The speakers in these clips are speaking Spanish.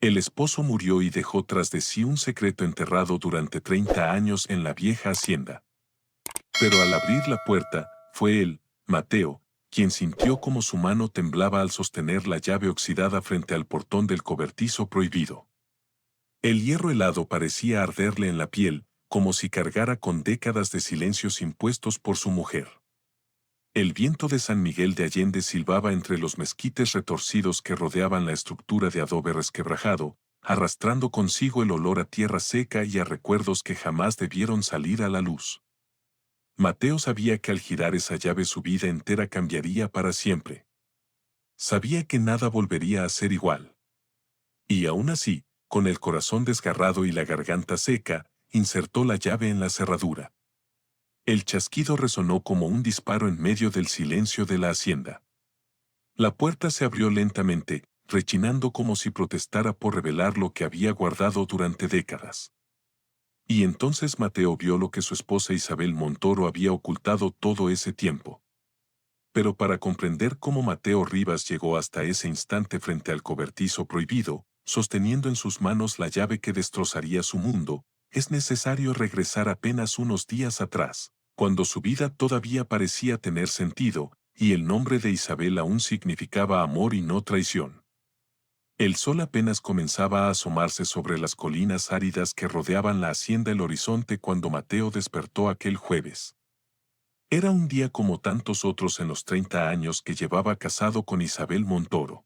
El esposo murió y dejó tras de sí un secreto enterrado durante 30 años en la vieja hacienda. Pero al abrir la puerta, fue él, Mateo, quien sintió como su mano temblaba al sostener la llave oxidada frente al portón del cobertizo prohibido. El hierro helado parecía arderle en la piel, como si cargara con décadas de silencios impuestos por su mujer. El viento de San Miguel de Allende silbaba entre los mezquites retorcidos que rodeaban la estructura de adobe resquebrajado, arrastrando consigo el olor a tierra seca y a recuerdos que jamás debieron salir a la luz. Mateo sabía que al girar esa llave su vida entera cambiaría para siempre. Sabía que nada volvería a ser igual. Y aún así, con el corazón desgarrado y la garganta seca, insertó la llave en la cerradura. El chasquido resonó como un disparo en medio del silencio de la hacienda. La puerta se abrió lentamente, rechinando como si protestara por revelar lo que había guardado durante décadas. Y entonces Mateo vio lo que su esposa Isabel Montoro había ocultado todo ese tiempo. Pero para comprender cómo Mateo Rivas llegó hasta ese instante frente al cobertizo prohibido, sosteniendo en sus manos la llave que destrozaría su mundo, es necesario regresar apenas unos días atrás, cuando su vida todavía parecía tener sentido, y el nombre de Isabel aún significaba amor y no traición. El sol apenas comenzaba a asomarse sobre las colinas áridas que rodeaban la hacienda El Horizonte cuando Mateo despertó aquel jueves. Era un día como tantos otros en los 30 años que llevaba casado con Isabel Montoro.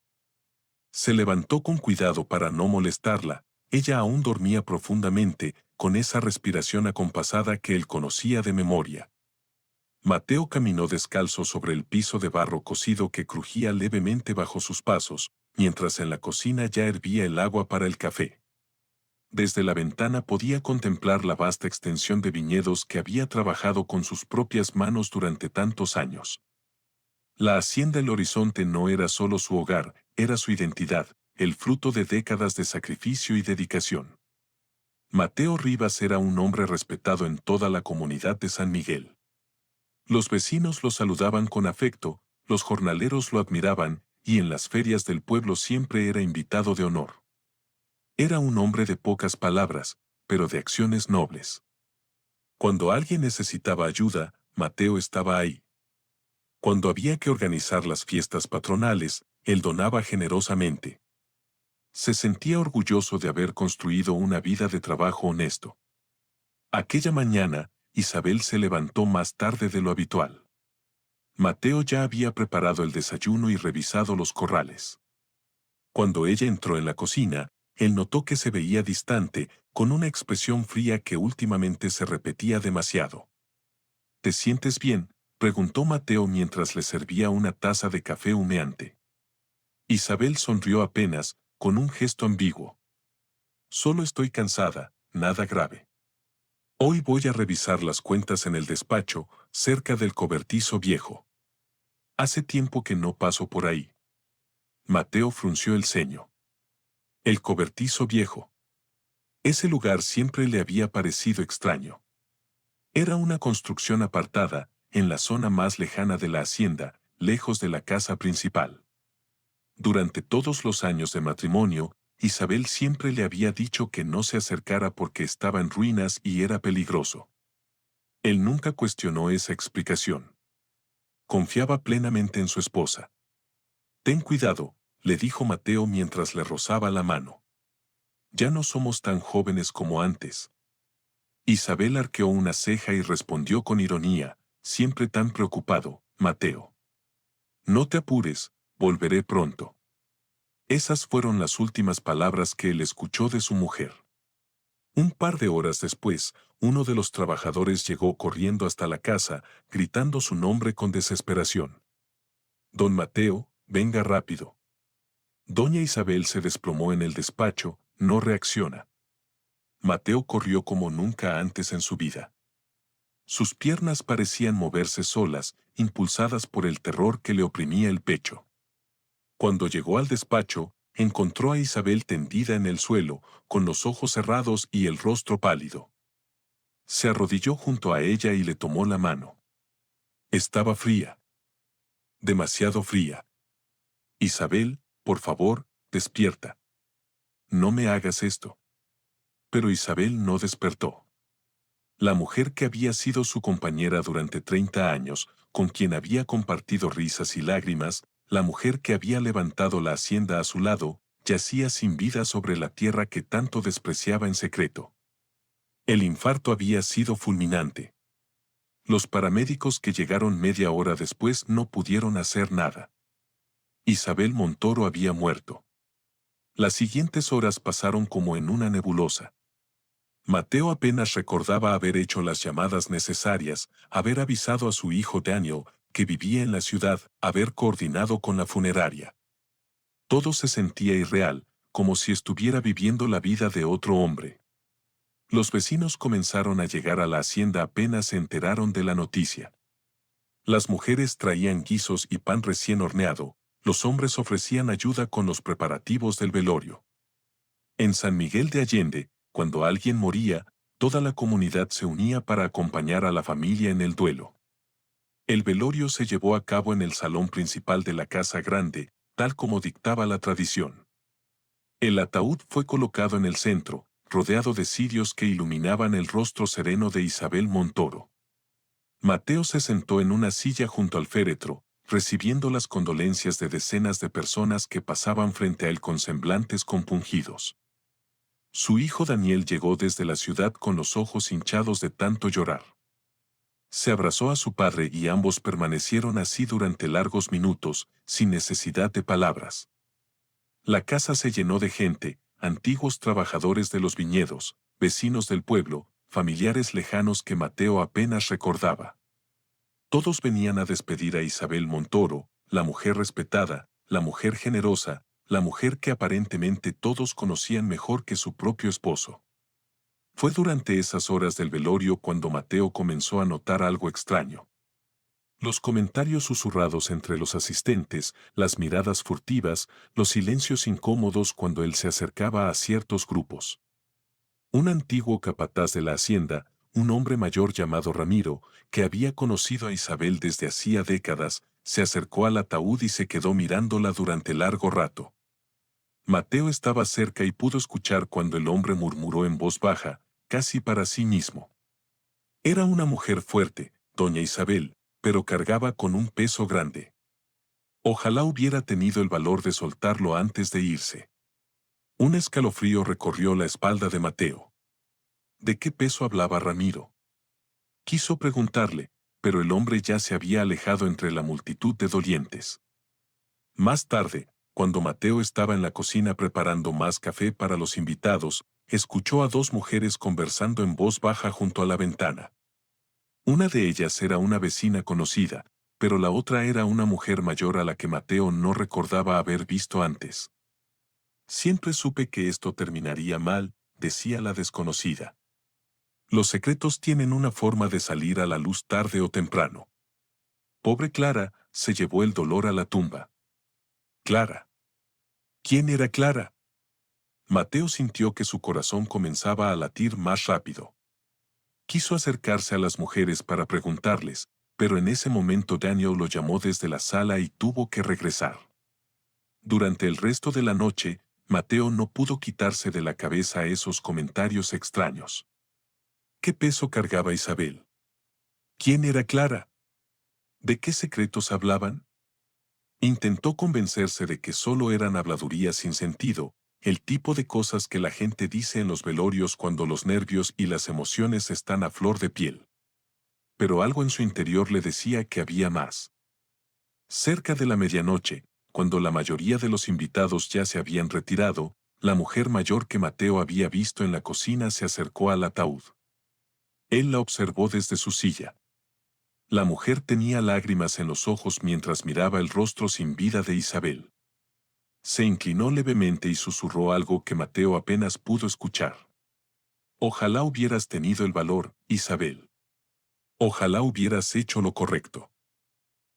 Se levantó con cuidado para no molestarla, ella aún dormía profundamente, con esa respiración acompasada que él conocía de memoria. Mateo caminó descalzo sobre el piso de barro cocido que crujía levemente bajo sus pasos, mientras en la cocina ya hervía el agua para el café. Desde la ventana podía contemplar la vasta extensión de viñedos que había trabajado con sus propias manos durante tantos años. La hacienda El Horizonte no era solo su hogar, era su identidad, el fruto de décadas de sacrificio y dedicación. Mateo Rivas era un hombre respetado en toda la comunidad de San Miguel. Los vecinos lo saludaban con afecto, los jornaleros lo admiraban, y en las ferias del pueblo siempre era invitado de honor. Era un hombre de pocas palabras, pero de acciones nobles. Cuando alguien necesitaba ayuda, Mateo estaba ahí. Cuando había que organizar las fiestas patronales, él donaba generosamente. Se sentía orgulloso de haber construido una vida de trabajo honesto. Aquella mañana, Isabel se levantó más tarde de lo habitual. Mateo ya había preparado el desayuno y revisado los corrales. Cuando ella entró en la cocina, él notó que se veía distante, con una expresión fría que últimamente se repetía demasiado. ¿Te sientes bien?, preguntó Mateo mientras le servía una taza de café humeante. Isabel sonrió apenas, con un gesto ambiguo. Solo estoy cansada, nada grave. Hoy voy a revisar las cuentas en el despacho, cerca del cobertizo viejo. Hace tiempo que no paso por ahí. Mateo frunció el ceño. El cobertizo viejo. Ese lugar siempre le había parecido extraño. Era una construcción apartada, en la zona más lejana de la hacienda, lejos de la casa principal. Durante todos los años de matrimonio, Isabel siempre le había dicho que no se acercara porque estaba en ruinas y era peligroso. Él nunca cuestionó esa explicación. Confiaba plenamente en su esposa. Ten cuidado, le dijo Mateo mientras le rozaba la mano. Ya no somos tan jóvenes como antes. Isabel arqueó una ceja y respondió con ironía, siempre tan preocupado, Mateo. No te apures, volveré pronto. Esas fueron las últimas palabras que él escuchó de su mujer. Un par de horas después, uno de los trabajadores llegó corriendo hasta la casa, gritando su nombre con desesperación. Don Mateo, venga rápido. Doña Isabel se desplomó en el despacho, no reacciona. Mateo corrió como nunca antes en su vida. Sus piernas parecían moverse solas, impulsadas por el terror que le oprimía el pecho. Cuando llegó al despacho, encontró a Isabel tendida en el suelo, con los ojos cerrados y el rostro pálido. Se arrodilló junto a ella y le tomó la mano. Estaba fría. Demasiado fría. Isabel, por favor, despierta. no me hagas esto. Pero Isabel no despertó. La mujer que había sido su compañera durante 30 años, con quien había compartido risas y lágrimas, la mujer que había levantado la hacienda a su lado, yacía sin vida sobre la tierra que tanto despreciaba en secreto. El infarto había sido fulminante. Los paramédicos que llegaron media hora después no pudieron hacer nada. Isabel Montoro había muerto. Las siguientes horas pasaron como en una nebulosa. Mateo apenas recordaba haber hecho las llamadas necesarias, haber avisado a su hijo Daniel, que vivía en la ciudad, haber coordinado con la funeraria. Todo se sentía irreal, como si estuviera viviendo la vida de otro hombre. Los vecinos comenzaron a llegar a la hacienda apenas se enteraron de la noticia. Las mujeres traían guisos y pan recién horneado, los hombres ofrecían ayuda con los preparativos del velorio. En San Miguel de Allende, cuando alguien moría, toda la comunidad se unía para acompañar a la familia en el duelo. El velorio se llevó a cabo en el salón principal de la casa grande, tal como dictaba la tradición. El ataúd fue colocado en el centro, rodeado de cirios que iluminaban el rostro sereno de Isabel Montoro. Mateo se sentó en una silla junto al féretro, recibiendo las condolencias de decenas de personas que pasaban frente a él con semblantes compungidos. Su hijo Daniel llegó desde la ciudad con los ojos hinchados de tanto llorar. Se abrazó a su padre y ambos permanecieron así durante largos minutos, sin necesidad de palabras. La casa se llenó de gente, antiguos trabajadores de los viñedos, vecinos del pueblo, familiares lejanos que Mateo apenas recordaba. Todos venían a despedir a Isabel Montoro, la mujer respetada, la mujer generosa, la mujer que aparentemente todos conocían mejor que su propio esposo. Fue durante esas horas del velorio cuando Mateo comenzó a notar algo extraño. Los comentarios susurrados entre los asistentes, las miradas furtivas, los silencios incómodos cuando él se acercaba a ciertos grupos. Un antiguo capataz de la hacienda, un hombre mayor llamado Ramiro, que había conocido a Isabel desde hacía décadas, se acercó al ataúd y se quedó mirándola durante largo rato. Mateo estaba cerca y pudo escuchar cuando el hombre murmuró en voz baja, casi para sí mismo. Era una mujer fuerte, doña Isabel, pero cargaba con un peso grande. Ojalá hubiera tenido el valor de soltarlo antes de irse. Un escalofrío recorrió la espalda de Mateo. ¿De qué peso hablaba Ramiro? Quiso preguntarle, pero el hombre ya se había alejado entre la multitud de dolientes. Más tarde, cuando Mateo estaba en la cocina preparando más café para los invitados, escuchó a dos mujeres conversando en voz baja junto a la ventana. Una de ellas era una vecina conocida, pero la otra era una mujer mayor a la que Mateo no recordaba haber visto antes. Siempre supe que esto terminaría mal, decía la desconocida. Los secretos tienen una forma de salir a la luz tarde o temprano. Pobre Clara, se llevó el dolor a la tumba. Clara. ¿Quién era Clara? Mateo sintió que su corazón comenzaba a latir más rápido. Quiso acercarse a las mujeres para preguntarles, pero en ese momento Daniel lo llamó desde la sala y tuvo que regresar. Durante el resto de la noche, Mateo no pudo quitarse de la cabeza esos comentarios extraños. ¿Qué peso cargaba Isabel? ¿Quién era Clara? ¿De qué secretos hablaban? Intentó convencerse de que solo eran habladurías sin sentido, el tipo de cosas que la gente dice en los velorios cuando los nervios y las emociones están a flor de piel. Pero algo en su interior le decía que había más. Cerca de la medianoche, cuando la mayoría de los invitados ya se habían retirado, la mujer mayor que Mateo había visto en la cocina se acercó al ataúd. Él la observó desde su silla. La mujer tenía lágrimas en los ojos mientras miraba el rostro sin vida de Isabel. Se inclinó levemente y susurró algo que Mateo apenas pudo escuchar. Ojalá hubieras tenido el valor, Isabel. Ojalá hubieras hecho lo correcto.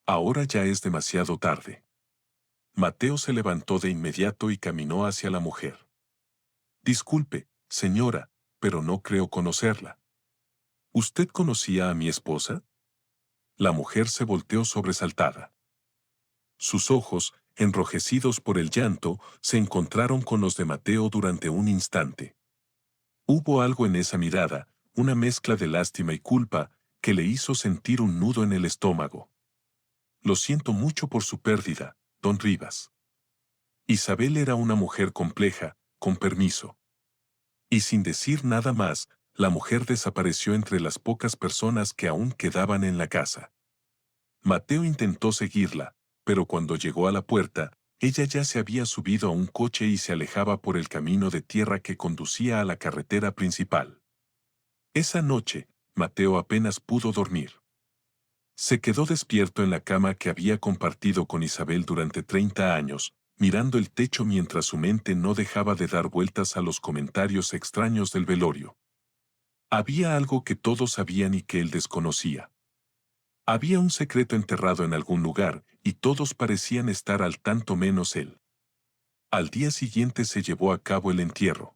Ahora ya es demasiado tarde. Mateo se levantó de inmediato y caminó hacia la mujer. Disculpe, señora, pero no creo conocerla. ¿Usted conocía a mi esposa? La mujer se volteó sobresaltada. Sus ojos, enrojecidos por el llanto, se encontraron con los de Mateo durante un instante. Hubo algo en esa mirada, una mezcla de lástima y culpa, que le hizo sentir un nudo en el estómago. Lo siento mucho por su pérdida, don Rivas. Isabel era una mujer compleja, con permiso. Y sin decir nada más, la mujer desapareció entre las pocas personas que aún quedaban en la casa. Mateo intentó seguirla, pero cuando llegó a la puerta, ella ya se había subido a un coche y se alejaba por el camino de tierra que conducía a la carretera principal. Esa noche, Mateo apenas pudo dormir. Se quedó despierto en la cama que había compartido con Isabel durante 30 años, mirando el techo mientras su mente no dejaba de dar vueltas a los comentarios extraños del velorio. Había algo que todos sabían y que él desconocía. Había un secreto enterrado en algún lugar, y todos parecían estar al tanto menos él. Al día siguiente se llevó a cabo el entierro.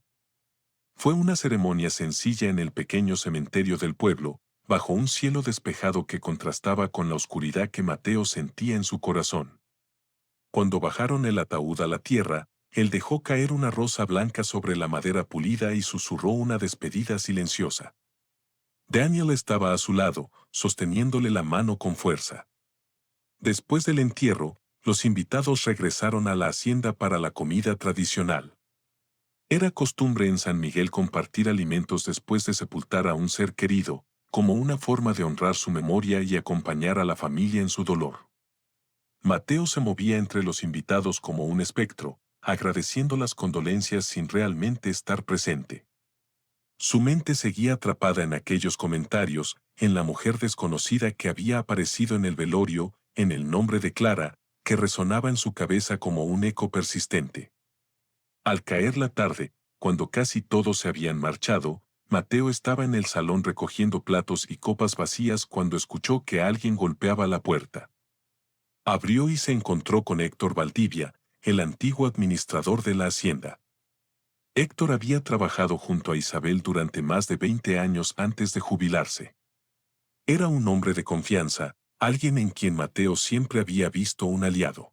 Fue una ceremonia sencilla en el pequeño cementerio del pueblo, bajo un cielo despejado que contrastaba con la oscuridad que Mateo sentía en su corazón. Cuando bajaron el ataúd a la tierra, él dejó caer una rosa blanca sobre la madera pulida y susurró una despedida silenciosa. Daniel estaba a su lado, sosteniéndole la mano con fuerza. Después del entierro, los invitados regresaron a la hacienda para la comida tradicional. Era costumbre en San Miguel compartir alimentos después de sepultar a un ser querido, como una forma de honrar su memoria y acompañar a la familia en su dolor. Mateo se movía entre los invitados como un espectro, agradeciendo las condolencias sin realmente estar presente. Su mente seguía atrapada en aquellos comentarios, en la mujer desconocida que había aparecido en el velorio, en el nombre de Clara, que resonaba en su cabeza como un eco persistente. Al caer la tarde, cuando casi todos se habían marchado, Mateo estaba en el salón recogiendo platos y copas vacías cuando escuchó que alguien golpeaba la puerta. Abrió y se encontró con Héctor Valdivia, el antiguo administrador de la hacienda. Héctor había trabajado junto a Isabel durante más de 20 años antes de jubilarse. Era un hombre de confianza, alguien en quien Mateo siempre había visto un aliado.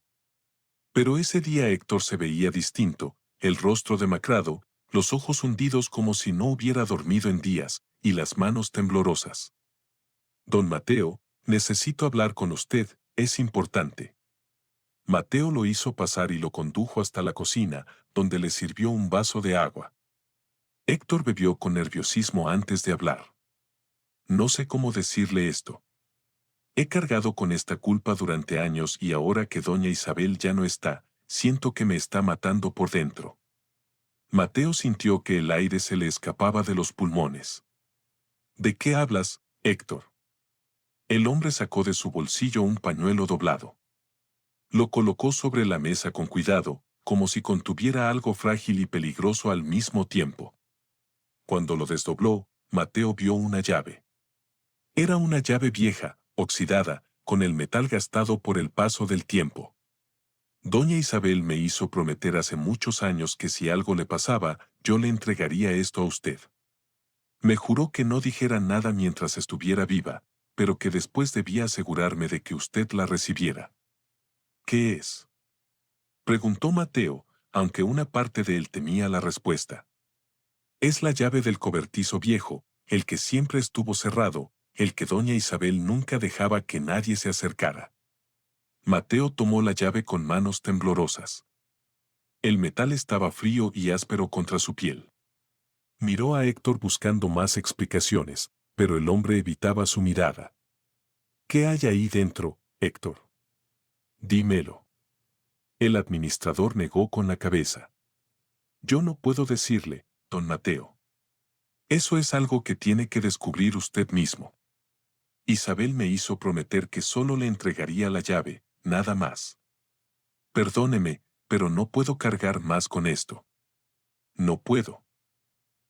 Pero ese día Héctor se veía distinto, el rostro demacrado, los ojos hundidos como si no hubiera dormido en días, y las manos temblorosas. Don Mateo, necesito hablar con usted, es importante. Mateo lo hizo pasar y lo condujo hasta la cocina, donde le sirvió un vaso de agua. Héctor bebió con nerviosismo antes de hablar. No sé cómo decirle esto. He cargado con esta culpa durante años y ahora que doña Isabel ya no está, siento que me está matando por dentro. Mateo sintió que el aire se le escapaba de los pulmones. ¿De qué hablas, Héctor? El hombre sacó de su bolsillo un pañuelo doblado. Lo colocó sobre la mesa con cuidado, como si contuviera algo frágil y peligroso al mismo tiempo. Cuando lo desdobló, Mateo vio una llave. Era una llave vieja, oxidada, con el metal gastado por el paso del tiempo. Doña Isabel me hizo prometer hace muchos años que si algo le pasaba, yo le entregaría esto a usted. Me juró que no dijera nada mientras estuviera viva, pero que después debía asegurarme de que usted la recibiera. ¿Qué es? Preguntó Mateo, aunque una parte de él temía la respuesta. Es la llave del cobertizo viejo, el que siempre estuvo cerrado, el que doña Isabel nunca dejaba que nadie se acercara. Mateo tomó la llave con manos temblorosas. El metal estaba frío y áspero contra su piel. Miró a Héctor buscando más explicaciones, pero el hombre evitaba su mirada. ¿Qué hay ahí dentro, Héctor? Dímelo. El administrador negó con la cabeza. Yo no puedo decirle, don Mateo. Eso es algo que tiene que descubrir usted mismo. Isabel me hizo prometer que solo le entregaría la llave, nada más. Perdóneme, pero no puedo cargar más con esto. No puedo.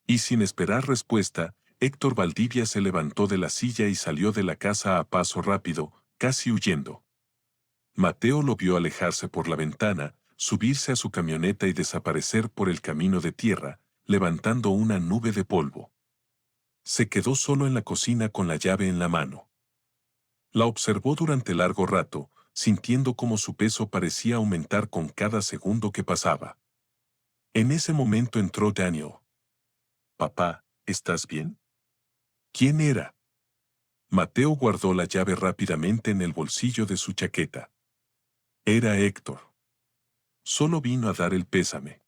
Y sin esperar respuesta, Héctor Valdivia se levantó de la silla y salió de la casa a paso rápido, casi huyendo. Mateo lo vio alejarse por la ventana, subirse a su camioneta y desaparecer por el camino de tierra, levantando una nube de polvo. Se quedó solo en la cocina con la llave en la mano. La observó durante largo rato, sintiendo cómo su peso parecía aumentar con cada segundo que pasaba. En ese momento entró Daniel. «Papá, ¿estás bien?» ¿Quién era? Mateo guardó la llave rápidamente en el bolsillo de su chaqueta. Era Héctor. Solo vino a dar el pésame.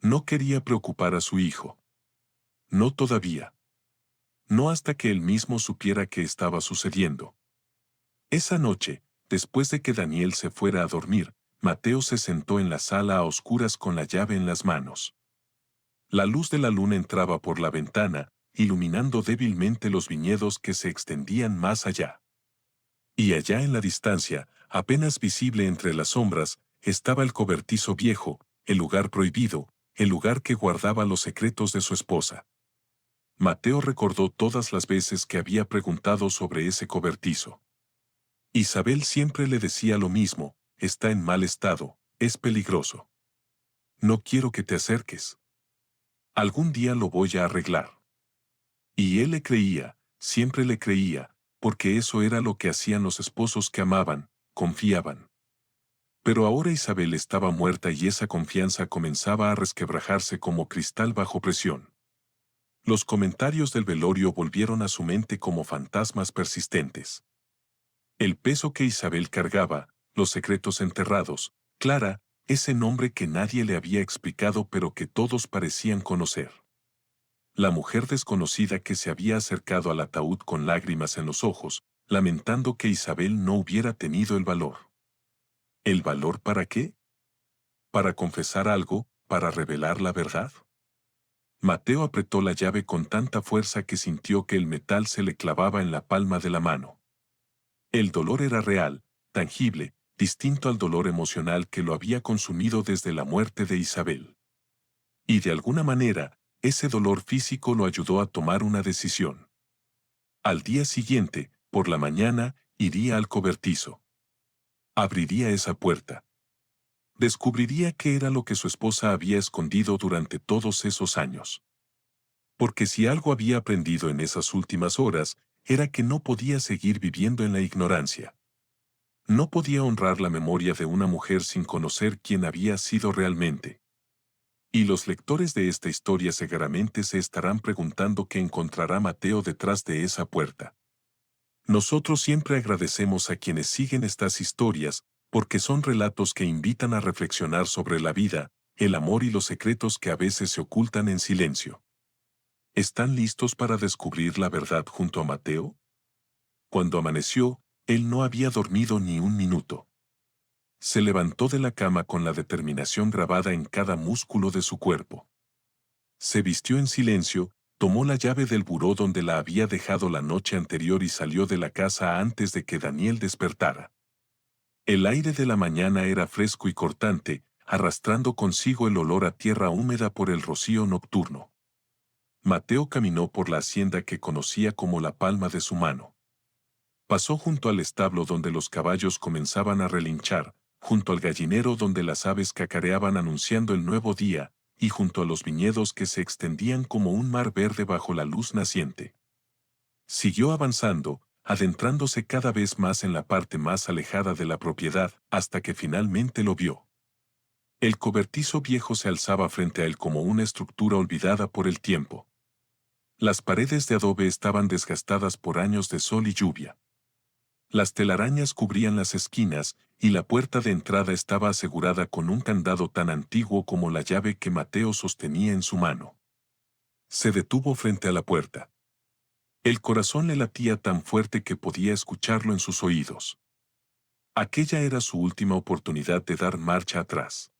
No quería preocupar a su hijo. No todavía. No hasta que él mismo supiera qué estaba sucediendo. Esa noche, después de que Daniel se fuera a dormir, Mateo se sentó en la sala a oscuras con la llave en las manos. La luz de la luna entraba por la ventana, iluminando débilmente los viñedos que se extendían más allá. Y allá en la distancia, apenas visible entre las sombras, estaba el cobertizo viejo, el lugar prohibido, el lugar que guardaba los secretos de su esposa. Mateo recordó todas las veces que había preguntado sobre ese cobertizo. Isabel siempre le decía lo mismo: está en mal estado, es peligroso. No quiero que te acerques. Algún día lo voy a arreglar. Y él le creía, siempre le creía, porque eso era lo que hacían los esposos que amaban, confiaban. Pero ahora Isabel estaba muerta y esa confianza comenzaba a resquebrajarse como cristal bajo presión. Los comentarios del velorio volvieron a su mente como fantasmas persistentes. El peso que Isabel cargaba, los secretos enterrados, Clara, ese nombre que nadie le había explicado pero que todos parecían conocer. La mujer desconocida que se había acercado al ataúd con lágrimas en los ojos, lamentando que Isabel no hubiera tenido el valor. ¿El valor para qué? ¿Para confesar algo, para revelar la verdad? Mateo apretó la llave con tanta fuerza que sintió que el metal se le clavaba en la palma de la mano. El dolor era real, tangible, distinto al dolor emocional que lo había consumido desde la muerte de Isabel. Y de alguna manera, ese dolor físico lo ayudó a tomar una decisión. Al día siguiente, por la mañana, iría al cobertizo. Abriría esa puerta. Descubriría qué era lo que su esposa había escondido durante todos esos años. Porque si algo había aprendido en esas últimas horas, era que no podía seguir viviendo en la ignorancia. No podía honrar la memoria de una mujer sin conocer quién había sido realmente. Y los lectores de esta historia seguramente se estarán preguntando qué encontrará Mateo detrás de esa puerta. Nosotros siempre agradecemos a quienes siguen estas historias, porque son relatos que invitan a reflexionar sobre la vida, el amor y los secretos que a veces se ocultan en silencio. ¿Están listos para descubrir la verdad junto a Mateo? Cuando amaneció, él no había dormido ni un minuto. Se levantó de la cama con la determinación grabada en cada músculo de su cuerpo. Se vistió en silencio, tomó la llave del buró donde la había dejado la noche anterior y salió de la casa antes de que Daniel despertara. El aire de la mañana era fresco y cortante, arrastrando consigo el olor a tierra húmeda por el rocío nocturno. Mateo caminó por la hacienda que conocía como la palma de su mano. Pasó junto al establo donde los caballos comenzaban a relinchar, junto al gallinero donde las aves cacareaban anunciando el nuevo día, y junto a los viñedos que se extendían como un mar verde bajo la luz naciente. Siguió avanzando, adentrándose cada vez más en la parte más alejada de la propiedad, hasta que finalmente lo vio. El cobertizo viejo se alzaba frente a él como una estructura olvidada por el tiempo. Las paredes de adobe estaban desgastadas por años de sol y lluvia. Las telarañas cubrían las esquinas, y la puerta de entrada estaba asegurada con un candado tan antiguo como la llave que Mateo sostenía en su mano. Se detuvo frente a la puerta. El corazón le latía tan fuerte que podía escucharlo en sus oídos. Aquella era su última oportunidad de dar marcha atrás.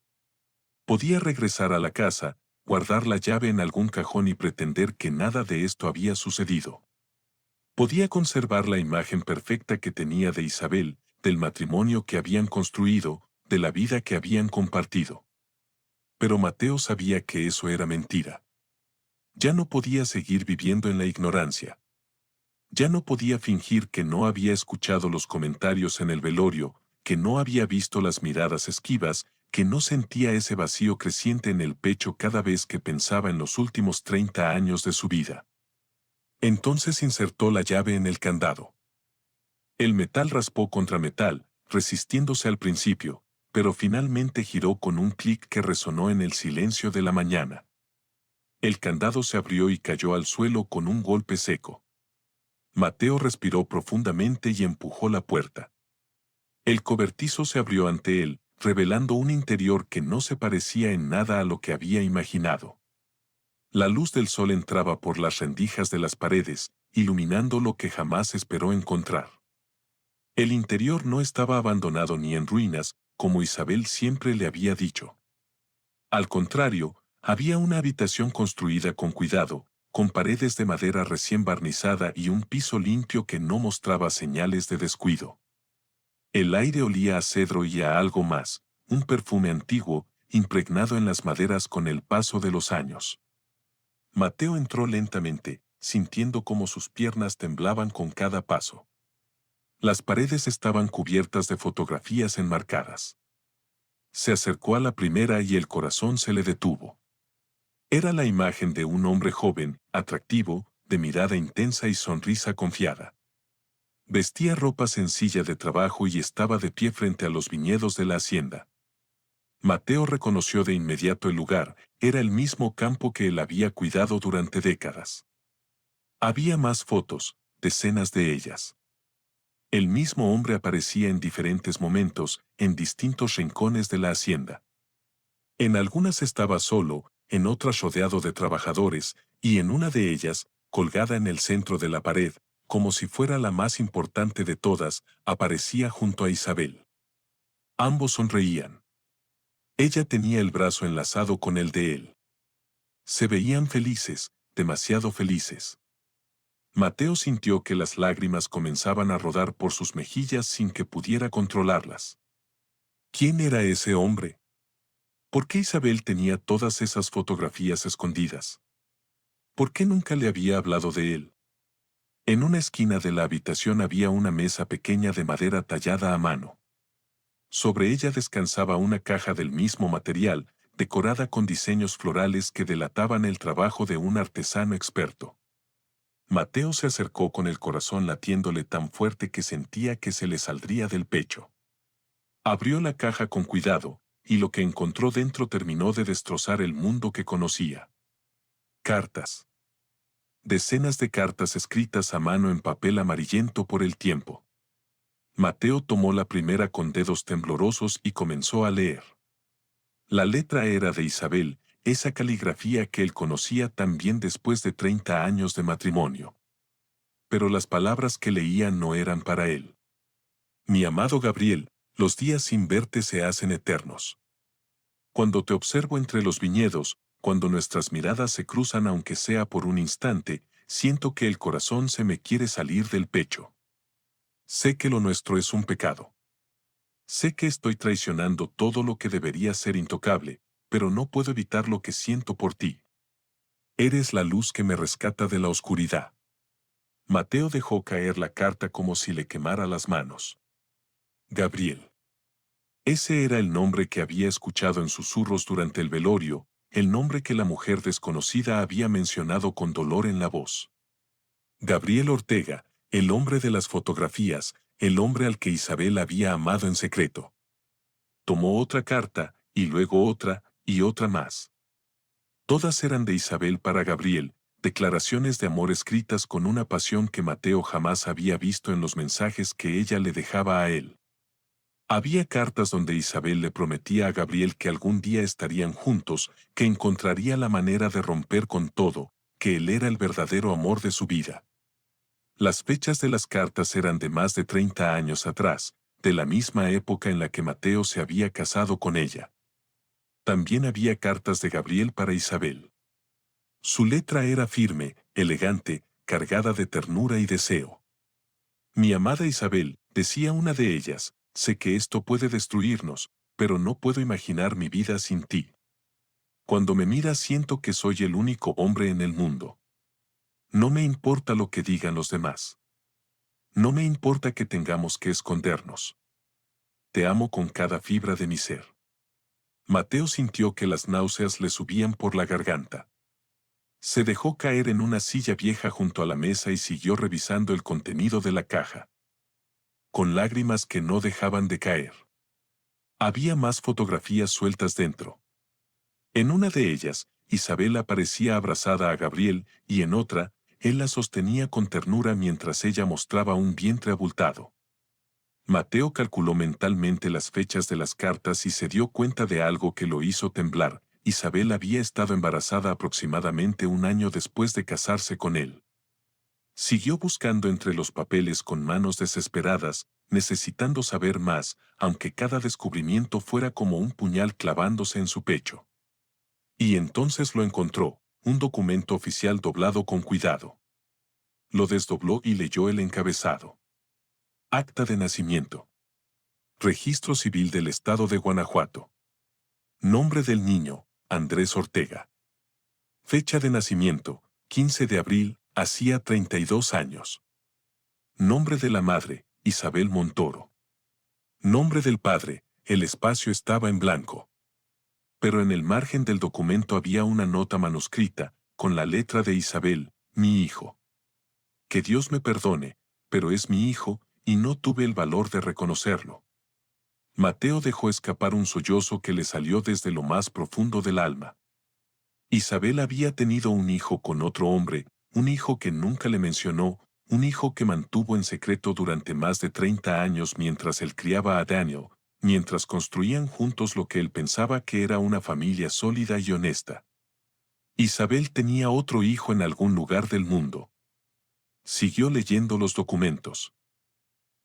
Podía regresar a la casa, guardar la llave en algún cajón y pretender que nada de esto había sucedido. Podía conservar la imagen perfecta que tenía de Isabel, del matrimonio que habían construido, de la vida que habían compartido. Pero Mateo sabía que eso era mentira. Ya no podía seguir viviendo en la ignorancia. Ya no podía fingir que no había escuchado los comentarios en el velorio, que no había visto las miradas esquivas, que no sentía ese vacío creciente en el pecho cada vez que pensaba en los últimos 30 años de su vida. Entonces insertó la llave en el candado. El metal raspó contra metal, resistiéndose al principio, pero finalmente giró con un clic que resonó en el silencio de la mañana. El candado se abrió y cayó al suelo con un golpe seco. Mateo respiró profundamente y empujó la puerta. El cobertizo se abrió ante él, revelando un interior que no se parecía en nada a lo que había imaginado. La luz del sol entraba por las rendijas de las paredes, iluminando lo que jamás esperó encontrar. El interior no estaba abandonado ni en ruinas, como Isabel siempre le había dicho. Al contrario, había una habitación construida con cuidado, con paredes de madera recién barnizada y un piso limpio que no mostraba señales de descuido. El aire olía a cedro y a algo más, un perfume antiguo, impregnado en las maderas con el paso de los años. Mateo entró lentamente, sintiendo cómo sus piernas temblaban con cada paso. Las paredes estaban cubiertas de fotografías enmarcadas. Se acercó a la primera y el corazón se le detuvo. Era la imagen de un hombre joven, atractivo, de mirada intensa y sonrisa confiada. Vestía ropa sencilla de trabajo y estaba de pie frente a los viñedos de la hacienda. Mateo reconoció de inmediato el lugar, era el mismo campo que él había cuidado durante décadas. Había más fotos, decenas de ellas. El mismo hombre aparecía en diferentes momentos, en distintos rincones de la hacienda. En algunas estaba solo, en otras rodeado de trabajadores, y en una de ellas, colgada en el centro de la pared, como si fuera la más importante de todas, aparecía junto a Isabel. Ambos sonreían. Ella tenía el brazo enlazado con el de él. Se veían felices, demasiado felices. Mateo sintió que las lágrimas comenzaban a rodar por sus mejillas sin que pudiera controlarlas. ¿Quién era ese hombre? ¿Por qué Isabel tenía todas esas fotografías escondidas? ¿Por qué nunca le había hablado de él? En una esquina de la habitación había una mesa pequeña de madera tallada a mano. Sobre ella descansaba una caja del mismo material, decorada con diseños florales que delataban el trabajo de un artesano experto. Mateo se acercó con el corazón latiéndole tan fuerte que sentía que se le saldría del pecho. Abrió la caja con cuidado, y lo que encontró dentro terminó de destrozar el mundo que conocía. Cartas. Decenas de cartas escritas a mano en papel amarillento por el tiempo. Mateo tomó la primera con dedos temblorosos y comenzó a leer. La letra era de Isabel, esa caligrafía que él conocía tan bien después de 30 años de matrimonio. Pero las palabras que leía no eran para él. Mi amado Gabriel, los días sin verte se hacen eternos. Cuando te observo entre los viñedos, cuando nuestras miradas se cruzan aunque sea por un instante, siento que el corazón se me quiere salir del pecho. Sé que lo nuestro es un pecado. Sé que estoy traicionando todo lo que debería ser intocable, pero no puedo evitar lo que siento por ti. Eres la luz que me rescata de la oscuridad. Mateo dejó caer la carta como si le quemara las manos. Gabriel. Ese era el nombre que había escuchado en susurros durante el velorio, el nombre que la mujer desconocida había mencionado con dolor en la voz. Gabriel Ortega, el hombre de las fotografías, el hombre al que Isabel había amado en secreto. Tomó otra carta, y luego otra, y otra más. Todas eran de Isabel para Gabriel, declaraciones de amor escritas con una pasión que Mateo jamás había visto en los mensajes que ella le dejaba a él. Había cartas donde Isabel le prometía a Gabriel que algún día estarían juntos, que encontraría la manera de romper con todo, que él era el verdadero amor de su vida. Las fechas de las cartas eran de más de 30 años atrás, de la misma época en la que Mateo se había casado con ella. También había cartas de Gabriel para Isabel. Su letra era firme, elegante, cargada de ternura y deseo. Mi amada Isabel, decía una de ellas, sé que esto puede destruirnos, pero no puedo imaginar mi vida sin ti. Cuando me miras siento que soy el único hombre en el mundo. No me importa lo que digan los demás. No me importa que tengamos que escondernos. Te amo con cada fibra de mi ser. Mateo sintió que las náuseas le subían por la garganta. Se dejó caer en una silla vieja junto a la mesa y siguió revisando el contenido de la caja. con lágrimas que no dejaban de caer. Había más fotografías sueltas dentro. En una de ellas, Isabel aparecía abrazada a Gabriel y en otra, él la sostenía con ternura mientras ella mostraba un vientre abultado. Mateo calculó mentalmente las fechas de las cartas y se dio cuenta de algo que lo hizo temblar. Isabel había estado embarazada aproximadamente un año después de casarse con él. Siguió buscando entre los papeles con manos desesperadas, necesitando saber más, aunque cada descubrimiento fuera como un puñal clavándose en su pecho. Y entonces lo encontró, un documento oficial doblado con cuidado. Lo desdobló y leyó el encabezado. Acta de nacimiento. Registro Civil del Estado de Guanajuato. Nombre del niño, Andrés Ortega. Fecha de nacimiento, 15 de abril, hacía 32 años. Nombre de la madre, Isabel Montoro. Nombre del padre, el espacio estaba en blanco. Pero en el margen del documento había una nota manuscrita, con la letra de Isabel, mi hijo. Que Dios me perdone, pero es mi hijo, y no tuve el valor de reconocerlo. Mateo dejó escapar un sollozo que le salió desde lo más profundo del alma. Isabel había tenido un hijo con otro hombre, un hijo que nunca le mencionó, un hijo que mantuvo en secreto durante más de 30 años mientras él criaba a Daniel, mientras construían juntos lo que él pensaba que era una familia sólida y honesta. Isabel tenía otro hijo en algún lugar del mundo. Siguió leyendo los documentos.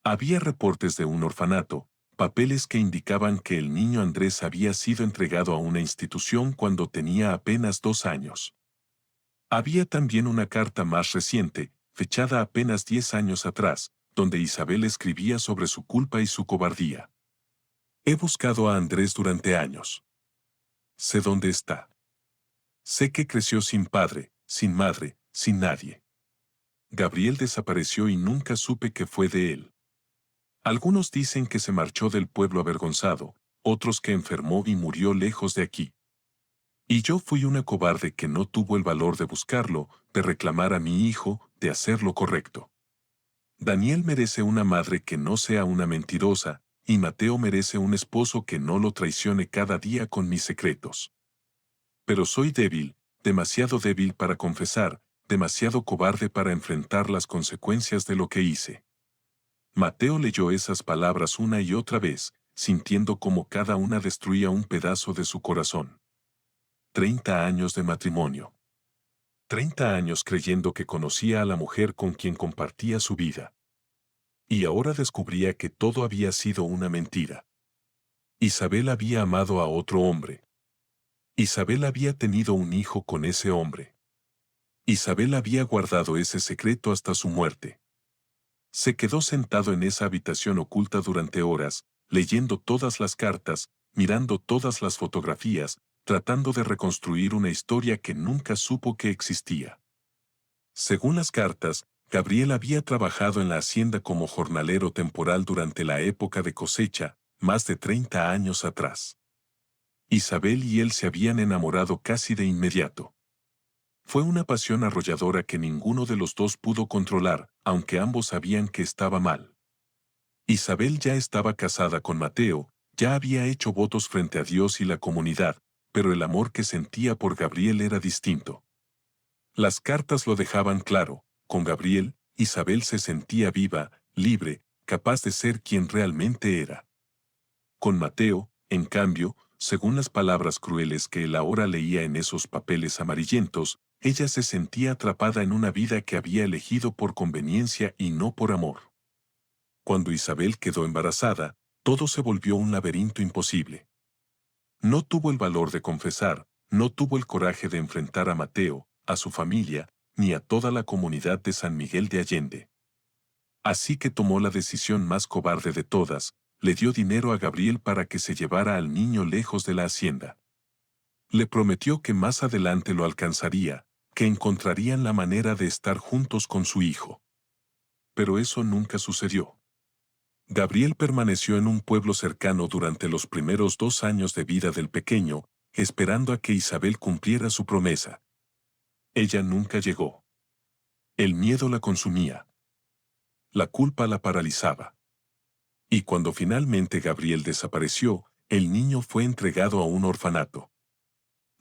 Había reportes de un orfanato, papeles que indicaban que el niño Andrés había sido entregado a una institución cuando tenía apenas 2 años. Había también una carta más reciente, fechada apenas 10 años atrás, donde Isabel escribía sobre su culpa y su cobardía. He buscado a Andrés durante años. Sé dónde está. Sé que creció sin padre, sin madre, sin nadie. Gabriel desapareció y nunca supe qué fue de él. Algunos dicen que se marchó del pueblo avergonzado, otros que enfermó y murió lejos de aquí. Y yo fui una cobarde que no tuvo el valor de buscarlo, de reclamar a mi hijo, de hacer lo correcto. Daniel merece una madre que no sea una mentirosa, y Mateo merece un esposo que no lo traicione cada día con mis secretos. Pero soy débil, demasiado débil para confesar, demasiado cobarde para enfrentar las consecuencias de lo que hice. Mateo leyó esas palabras una y otra vez, sintiendo como cada una destruía un pedazo de su corazón. 30 años de matrimonio. 30 años creyendo que conocía a la mujer con quien compartía su vida. Y ahora descubría que todo había sido una mentira. Isabel había amado a otro hombre. Isabel había tenido un hijo con ese hombre. Isabel había guardado ese secreto hasta su muerte. Se quedó sentado en esa habitación oculta durante horas, leyendo todas las cartas, mirando todas las fotografías, tratando de reconstruir una historia que nunca supo que existía. Según las cartas, Gabriel había trabajado en la hacienda como jornalero temporal durante la época de cosecha, más de 30 años atrás. Isabel y él se habían enamorado casi de inmediato. Fue una pasión arrolladora que ninguno de los dos pudo controlar, aunque ambos sabían que estaba mal. Isabel ya estaba casada con Mateo, ya había hecho votos frente a Dios y la comunidad, pero el amor que sentía por Gabriel era distinto. Las cartas lo dejaban claro, con Gabriel, Isabel se sentía viva, libre, capaz de ser quien realmente era. Con Mateo, en cambio, según las palabras crueles que él ahora leía en esos papeles amarillentos, ella se sentía atrapada en una vida que había elegido por conveniencia y no por amor. Cuando Isabel quedó embarazada, todo se volvió un laberinto imposible. No tuvo el valor de confesar, no tuvo el coraje de enfrentar a Mateo, a su familia, ni a toda la comunidad de San Miguel de Allende. Así que tomó la decisión más cobarde de todas, le dio dinero a Gabriel para que se llevara al niño lejos de la hacienda. Le prometió que más adelante lo alcanzaría, que encontrarían la manera de estar juntos con su hijo. Pero eso nunca sucedió. Gabriel permaneció en un pueblo cercano durante los primeros 2 años de vida del pequeño, esperando a que Isabel cumpliera su promesa. Ella nunca llegó. El miedo la consumía. La culpa la paralizaba. Y cuando finalmente Gabriel desapareció, el niño fue entregado a un orfanato.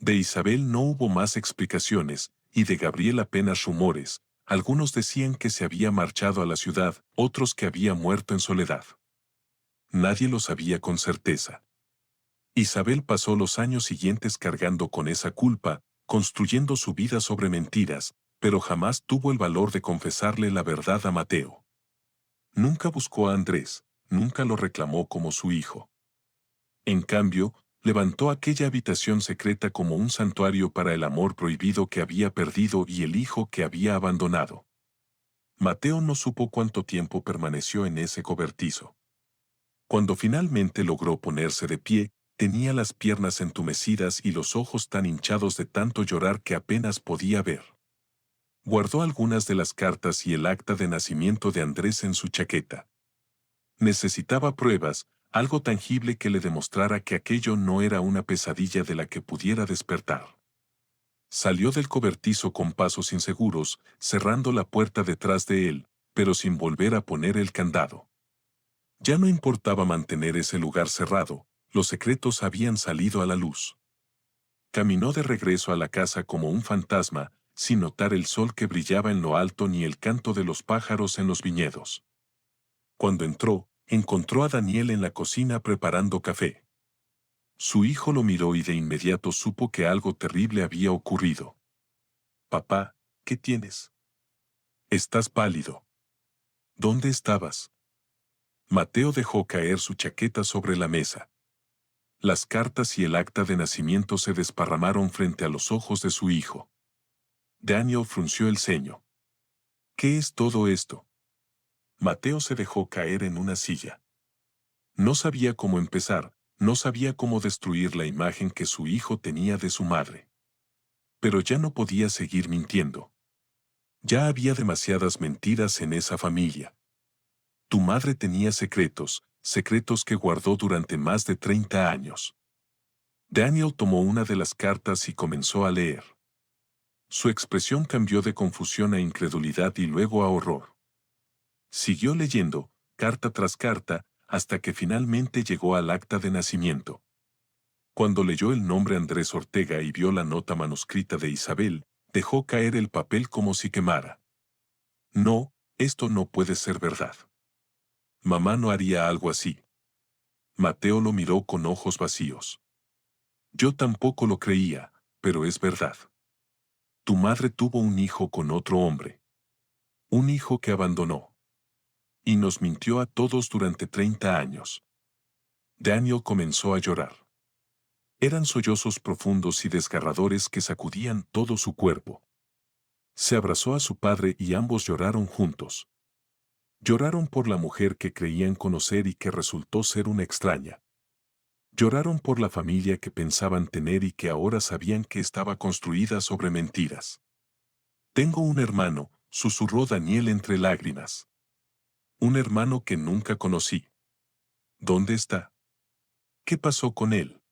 De Isabel no hubo más explicaciones, y de Gabriel apenas rumores. Algunos decían que se había marchado a la ciudad, otros que había muerto en soledad. Nadie lo sabía con certeza. Isabel pasó los años siguientes cargando con esa culpa, construyendo su vida sobre mentiras, pero jamás tuvo el valor de confesarle la verdad a Mateo. Nunca buscó a Andrés, nunca lo reclamó como su hijo. En cambio, levantó aquella habitación secreta como un santuario para el amor prohibido que había perdido y el hijo que había abandonado. Mateo no supo cuánto tiempo permaneció en ese cobertizo. Cuando finalmente logró ponerse de pie, tenía las piernas entumecidas y los ojos tan hinchados de tanto llorar que apenas podía ver. Guardó algunas de las cartas y el acta de nacimiento de Andrés en su chaqueta. Necesitaba pruebas, algo tangible que le demostrara que aquello no era una pesadilla de la que pudiera despertar. Salió del cobertizo con pasos inseguros, cerrando la puerta detrás de él, pero sin volver a poner el candado. Ya no importaba mantener ese lugar cerrado, los secretos habían salido a la luz. Caminó de regreso a la casa como un fantasma, sin notar el sol que brillaba en lo alto ni el canto de los pájaros en los viñedos. Cuando entró, encontró a Daniel en la cocina preparando café. Su hijo lo miró y de inmediato supo que algo terrible había ocurrido. «Papá, ¿qué tienes? Estás pálido. ¿Dónde estabas?» Mateo dejó caer su chaqueta sobre la mesa. Las cartas y el acta de nacimiento se desparramaron frente a los ojos de su hijo. Daniel frunció el ceño. «¿Qué es todo esto?» Mateo se dejó caer en una silla. No sabía cómo empezar, no sabía cómo destruir la imagen que su hijo tenía de su madre. Pero ya no podía seguir mintiendo. Ya había demasiadas mentiras en esa familia. Tu madre tenía secretos, secretos que guardó durante más de 30 años. Daniel tomó una de las cartas y comenzó a leer. Su expresión cambió de confusión a incredulidad y luego a horror. Siguió leyendo, carta tras carta, hasta que finalmente llegó al acta de nacimiento. Cuando leyó el nombre Andrés Ortega y vio la nota manuscrita de Isabel, dejó caer el papel como si quemara. No, esto no puede ser verdad. Mamá no haría algo así. Mateo lo miró con ojos vacíos. Yo tampoco lo creía, pero es verdad. Tu madre tuvo un hijo con otro hombre. Un hijo que abandonó. Y nos mintió a todos durante 30 años. Daniel comenzó a llorar. Eran sollozos profundos y desgarradores que sacudían todo su cuerpo. Se abrazó a su padre y ambos lloraron juntos. Lloraron por la mujer que creían conocer y que resultó ser una extraña. Lloraron por la familia que pensaban tener y que ahora sabían que estaba construida sobre mentiras. Tengo un hermano, susurró Daniel entre lágrimas. Un hermano que nunca conocí. ¿Dónde está? ¿Qué pasó con él?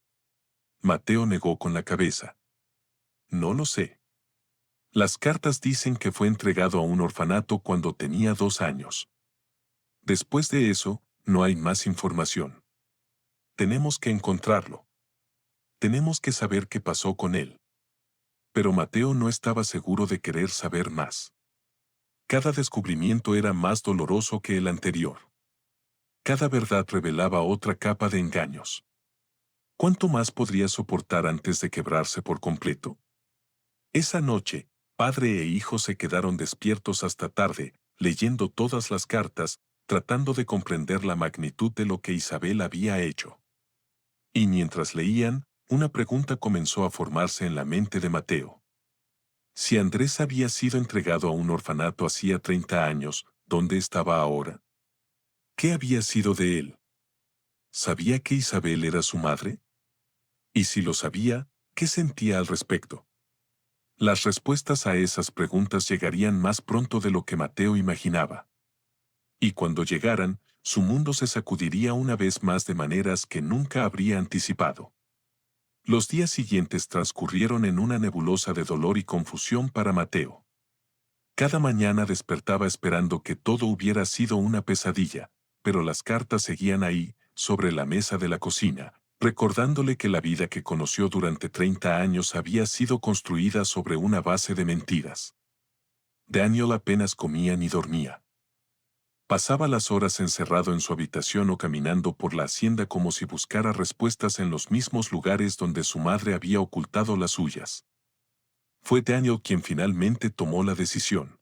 Mateo negó con la cabeza. No lo sé. Las cartas dicen que fue entregado a un orfanato cuando tenía 2 años. Después de eso, no hay más información. Tenemos que encontrarlo. Tenemos que saber qué pasó con él. Pero Mateo no estaba seguro de querer saber más. Cada descubrimiento era más doloroso que el anterior. Cada verdad revelaba otra capa de engaños. ¿Cuánto más podría soportar antes de quebrarse por completo? Esa noche, padre e hijo se quedaron despiertos hasta tarde, leyendo todas las cartas, tratando de comprender la magnitud de lo que Isabel había hecho. Y mientras leían, una pregunta comenzó a formarse en la mente de Mateo. Si Andrés había sido entregado a un orfanato hacía 30 años, ¿dónde estaba ahora? ¿Qué había sido de él? ¿Sabía que Isabel era su madre? Y si lo sabía, ¿qué sentía al respecto? Las respuestas a esas preguntas llegarían más pronto de lo que Mateo imaginaba. Y cuando llegaran, su mundo se sacudiría una vez más de maneras que nunca habría anticipado. Los días siguientes transcurrieron en una nebulosa de dolor y confusión para Mateo. Cada mañana despertaba esperando que todo hubiera sido una pesadilla, pero las cartas seguían ahí, sobre la mesa de la cocina, recordándole que la vida que conoció durante 30 años había sido construida sobre una base de mentiras. Daniel apenas comía ni dormía. Pasaba las horas encerrado en su habitación o caminando por la hacienda como si buscara respuestas en los mismos lugares donde su madre había ocultado las suyas. Fue Daniel quien finalmente tomó la decisión.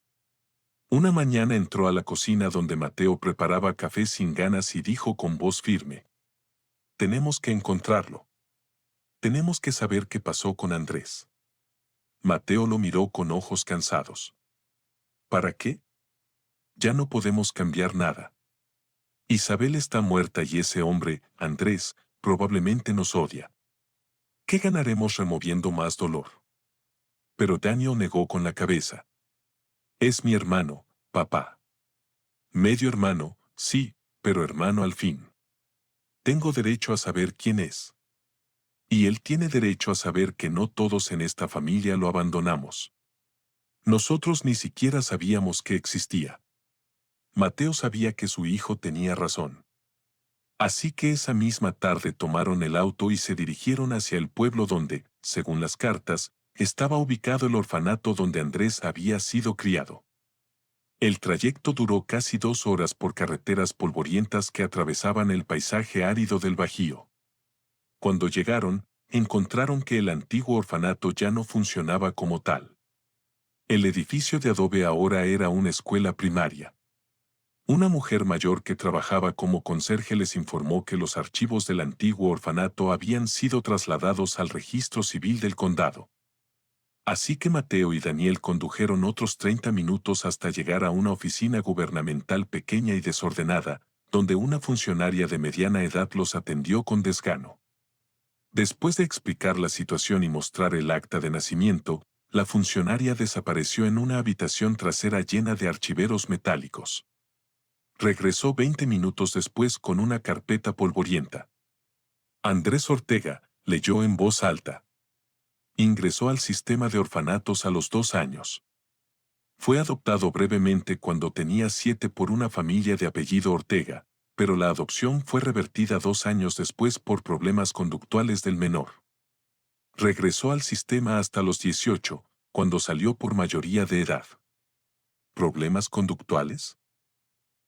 Una mañana entró a la cocina donde Mateo preparaba café sin ganas y dijo con voz firme: «Tenemos que encontrarlo. Tenemos que saber qué pasó con Andrés». Mateo lo miró con ojos cansados. «¿Para qué? Ya no podemos cambiar nada. Isabel está muerta y ese hombre, Andrés, probablemente nos odia. ¿Qué ganaremos removiendo más dolor?». Pero Daniel negó con la cabeza. «Es mi hermano, papá». «Medio hermano, sí, pero hermano al fin. Tengo derecho a saber quién es. Y él tiene derecho a saber que no todos en esta familia lo abandonamos. Nosotros ni siquiera sabíamos que existía». Mateo sabía que su hijo tenía razón. Así que esa misma tarde tomaron el auto y se dirigieron hacia el pueblo donde, según las cartas, estaba ubicado el orfanato donde Andrés había sido criado. El trayecto duró casi 2 horas por carreteras polvorientas que atravesaban el paisaje árido del Bajío. Cuando llegaron, encontraron que el antiguo orfanato ya no funcionaba como tal. El edificio de adobe ahora era una escuela primaria. Una mujer mayor que trabajaba como conserje les informó que los archivos del antiguo orfanato habían sido trasladados al registro civil del condado. Así que Mateo y Daniel condujeron otros 30 minutos hasta llegar a una oficina gubernamental pequeña y desordenada, donde una funcionaria de mediana edad los atendió con desgano. Después de explicar la situación y mostrar el acta de nacimiento, la funcionaria desapareció en una habitación trasera llena de archiveros metálicos. Regresó 20 minutos después con una carpeta polvorienta. Andrés Ortega, leyó en voz alta. Ingresó al sistema de orfanatos a los 2 años. Fue adoptado brevemente cuando tenía 7 por una familia de apellido Ortega, pero la adopción fue revertida 2 años después por problemas conductuales del menor. Regresó al sistema hasta los 18, cuando salió por mayoría de edad. ¿Problemas conductuales?,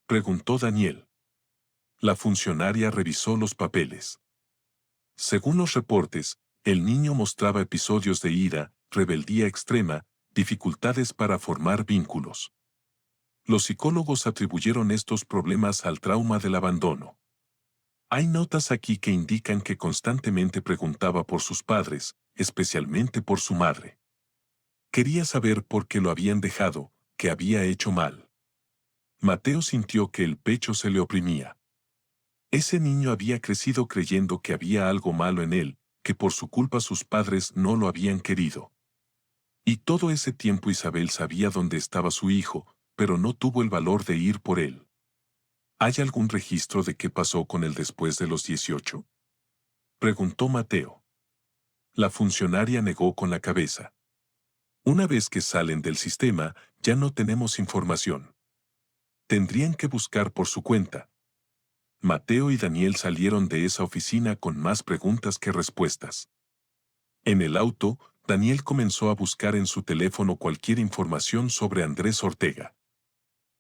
preguntó Daniel. La funcionaria revisó los papeles. Según los reportes, el niño mostraba episodios de ira, rebeldía extrema, dificultades para formar vínculos. Los psicólogos atribuyeron estos problemas al trauma del abandono. Hay notas aquí que indican que constantemente preguntaba por sus padres, especialmente por su madre. Quería saber por qué lo habían dejado, qué había hecho mal. Mateo sintió que el pecho se le oprimía. Ese niño había crecido creyendo que había algo malo en él, que por su culpa sus padres no lo habían querido. Y todo ese tiempo Isabel sabía dónde estaba su hijo, pero no tuvo el valor de ir por él. ¿Hay algún registro de qué pasó con él después de los 18? Preguntó Mateo. La funcionaria negó con la cabeza. Una vez que salen del sistema, ya no tenemos información. Tendrían que buscar por su cuenta. Mateo y Daniel salieron de esa oficina con más preguntas que respuestas. En el auto, Daniel comenzó a buscar en su teléfono cualquier información sobre Andrés Ortega.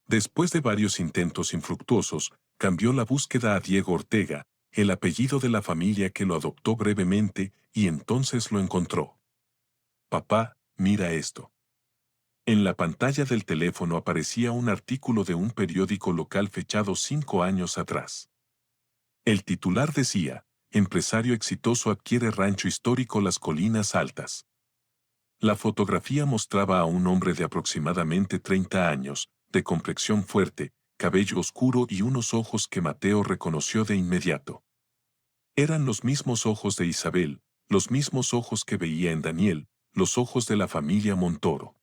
Después de varios intentos infructuosos, cambió la búsqueda a Diego Ortega, el apellido de la familia que lo adoptó brevemente, y entonces lo encontró. «Papá, mira esto». En la pantalla del teléfono aparecía un artículo de un periódico local fechado 5 años atrás. El titular decía: «Empresario exitoso adquiere rancho histórico Las Colinas Altas». La fotografía mostraba a un hombre de aproximadamente 30 años, de complexión fuerte, cabello oscuro y unos ojos que Mateo reconoció de inmediato. Eran los mismos ojos de Isabel, los mismos ojos que veía en Daniel, los ojos de la familia Montoro.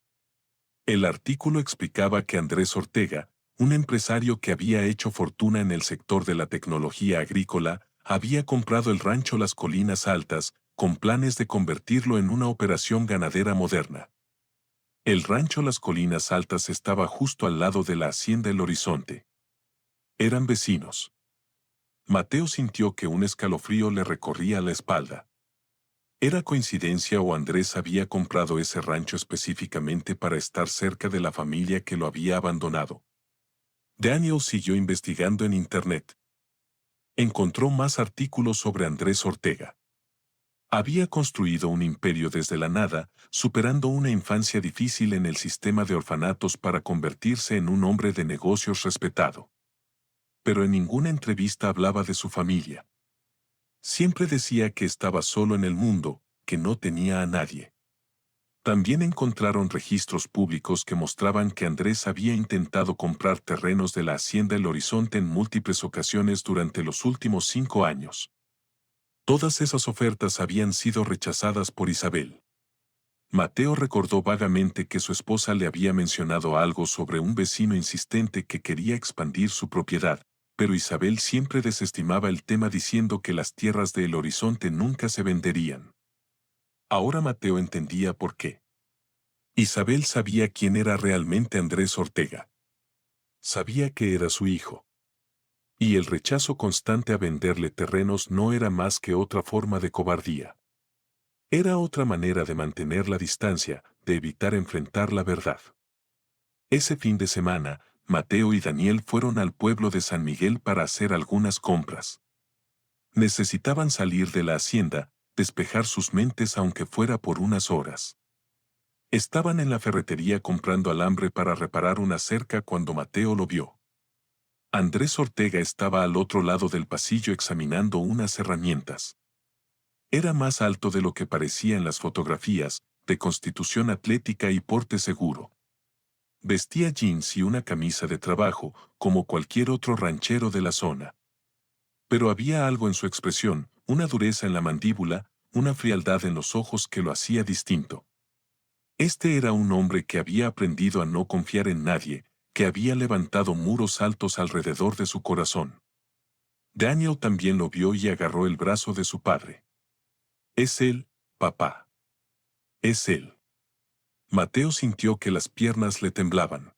El artículo explicaba que Andrés Ortega, un empresario que había hecho fortuna en el sector de la tecnología agrícola, había comprado el rancho Las Colinas Altas, con planes de convertirlo en una operación ganadera moderna. El rancho Las Colinas Altas estaba justo al lado de la hacienda El Horizonte. Eran vecinos. Mateo sintió que un escalofrío le recorría la espalda. ¿Era coincidencia o Andrés había comprado ese rancho específicamente para estar cerca de la familia que lo había abandonado? Daniel siguió investigando en Internet. Encontró más artículos sobre Andrés Ortega. Había construido un imperio desde la nada, superando una infancia difícil en el sistema de orfanatos para convertirse en un hombre de negocios respetado. Pero en ninguna entrevista hablaba de su familia. Siempre decía que estaba solo en el mundo, que no tenía a nadie. También encontraron registros públicos que mostraban que Andrés había intentado comprar terrenos de la Hacienda El Horizonte en múltiples ocasiones durante los últimos 5 años. Todas esas ofertas habían sido rechazadas por Isabel. Mateo recordó vagamente que su esposa le había mencionado algo sobre un vecino insistente que quería expandir su propiedad, pero Isabel siempre desestimaba el tema diciendo que las tierras de El Horizonte nunca se venderían. Ahora Mateo entendía por qué. Isabel sabía quién era realmente Andrés Ortega. Sabía que era su hijo. Y el rechazo constante a venderle terrenos no era más que otra forma de cobardía. Era otra manera de mantener la distancia, de evitar enfrentar la verdad. Ese fin de semana, Mateo y Daniel fueron al pueblo de San Miguel para hacer algunas compras. Necesitaban salir de la hacienda, despejar sus mentes aunque fuera por unas horas. Estaban en la ferretería comprando alambre para reparar una cerca cuando Mateo lo vio. Andrés Ortega estaba al otro lado del pasillo examinando unas herramientas. Era más alto de lo que parecía en las fotografías, de constitución atlética y porte seguro. Vestía jeans y una camisa de trabajo, como cualquier otro ranchero de la zona. Pero había algo en su expresión, una dureza en la mandíbula, una frialdad en los ojos que lo hacía distinto. Este era un hombre que había aprendido a no confiar en nadie, que había levantado muros altos alrededor de su corazón. Daniel también lo vio y agarró el brazo de su padre. «Es él, papá. Es él». Mateo sintió que las piernas le temblaban.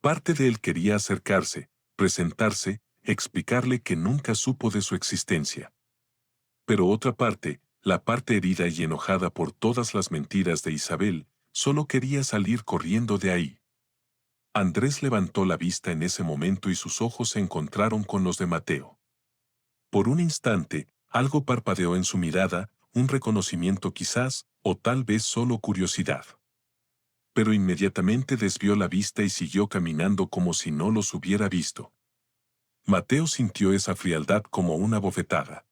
Parte de él quería acercarse, presentarse, explicarle que nunca supo de su existencia. Pero otra parte, la parte herida y enojada por todas las mentiras de Isabel, solo quería salir corriendo de ahí. Andrés levantó la vista en ese momento y sus ojos se encontraron con los de Mateo. Por un instante, algo parpadeó en su mirada, un reconocimiento quizás, o tal vez solo curiosidad. Pero inmediatamente desvió la vista y siguió caminando como si no los hubiera visto. Mateo sintió esa frialdad como una bofetada.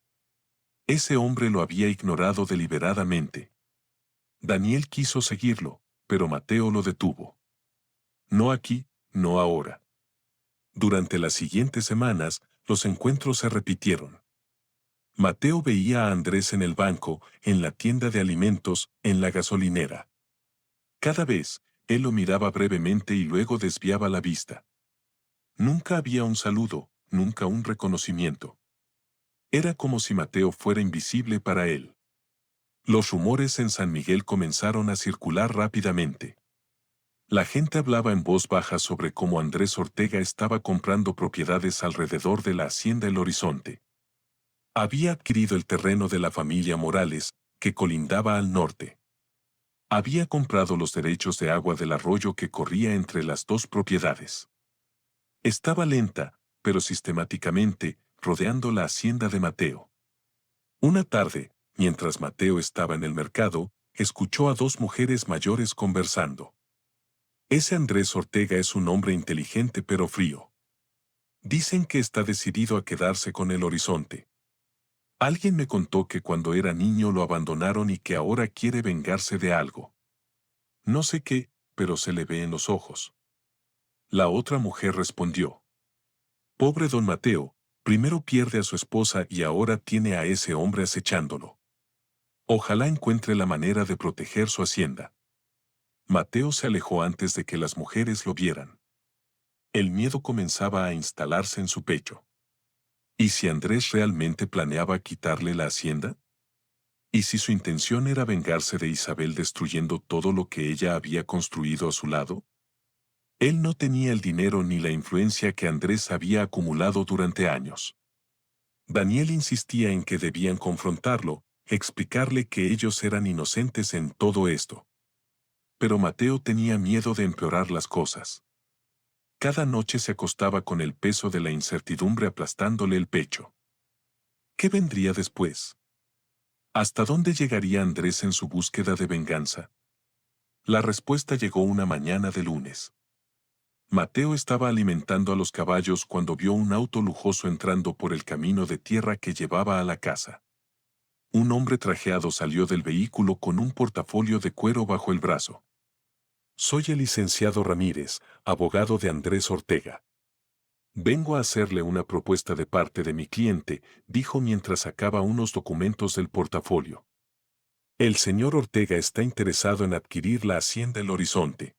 Ese hombre lo había ignorado deliberadamente. Daniel quiso seguirlo, pero Mateo lo detuvo. No aquí, no ahora. Durante las siguientes semanas, los encuentros se repitieron. Mateo veía a Andrés en el banco, en la tienda de alimentos, en la gasolinera. Cada vez, él lo miraba brevemente y luego desviaba la vista. Nunca había un saludo, nunca un reconocimiento. Era como si Mateo fuera invisible para él. Los rumores en San Miguel comenzaron a circular rápidamente. La gente hablaba en voz baja sobre cómo Andrés Ortega estaba comprando propiedades alrededor de la Hacienda El Horizonte. Había adquirido el terreno de la familia Morales, que colindaba al norte. Había comprado los derechos de agua del arroyo que corría entre las dos propiedades. Estaba lenta, pero sistemáticamente, rodeando la hacienda de Mateo. Una tarde, mientras Mateo estaba en el mercado, escuchó a dos mujeres mayores conversando. Ese Andrés Ortega es un hombre inteligente pero frío. Dicen que está decidido a quedarse con El Horizonte. Alguien me contó que cuando era niño lo abandonaron y que ahora quiere vengarse de algo. No sé qué, pero se le ve en los ojos. La otra mujer respondió. Pobre don Mateo, primero pierde a su esposa y ahora tiene a ese hombre acechándolo. Ojalá encuentre la manera de proteger su hacienda. Mateo se alejó antes de que las mujeres lo vieran. El miedo comenzaba a instalarse en su pecho. ¿Y si Andrés realmente planeaba quitarle la hacienda? ¿Y si su intención era vengarse de Isabel destruyendo todo lo que ella había construido a su lado? Él no tenía el dinero ni la influencia que Andrés había acumulado durante años. Daniel insistía en que debían confrontarlo, explicarle que ellos eran inocentes en todo esto. Pero Mateo tenía miedo de empeorar las cosas. Cada noche se acostaba con el peso de la incertidumbre aplastándole el pecho. ¿Qué vendría después? ¿Hasta dónde llegaría Andrés en su búsqueda de venganza? La respuesta llegó una mañana de lunes. Mateo estaba alimentando a los caballos cuando vio un auto lujoso entrando por el camino de tierra que llevaba a la casa. Un hombre trajeado salió del vehículo con un portafolio de cuero bajo el brazo. Soy el licenciado Ramírez, abogado de Andrés Ortega. Vengo a hacerle una propuesta de parte de mi cliente, dijo mientras sacaba unos documentos del portafolio. El señor Ortega está interesado en adquirir la hacienda El Horizonte.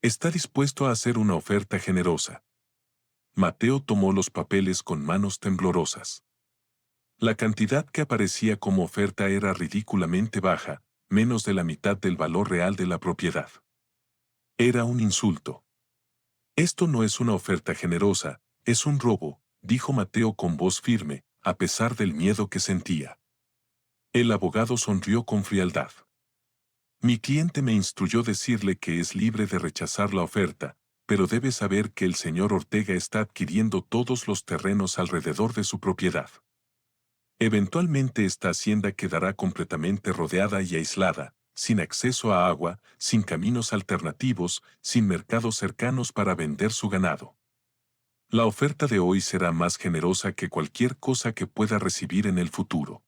Está dispuesto a hacer una oferta generosa. Mateo tomó los papeles con manos temblorosas. La cantidad que aparecía como oferta era ridículamente baja, menos de la mitad del valor real de la propiedad. Era un insulto. Esto no es una oferta generosa, es un robo, dijo Mateo con voz firme, a pesar del miedo que sentía. El abogado sonrió con frialdad. Mi cliente me instruyó decirle que es libre de rechazar la oferta, pero debe saber que el señor Ortega está adquiriendo todos los terrenos alrededor de su propiedad. Eventualmente esta hacienda quedará completamente rodeada y aislada, sin acceso a agua, sin caminos alternativos, sin mercados cercanos para vender su ganado. La oferta de hoy será más generosa que cualquier cosa que pueda recibir en el futuro.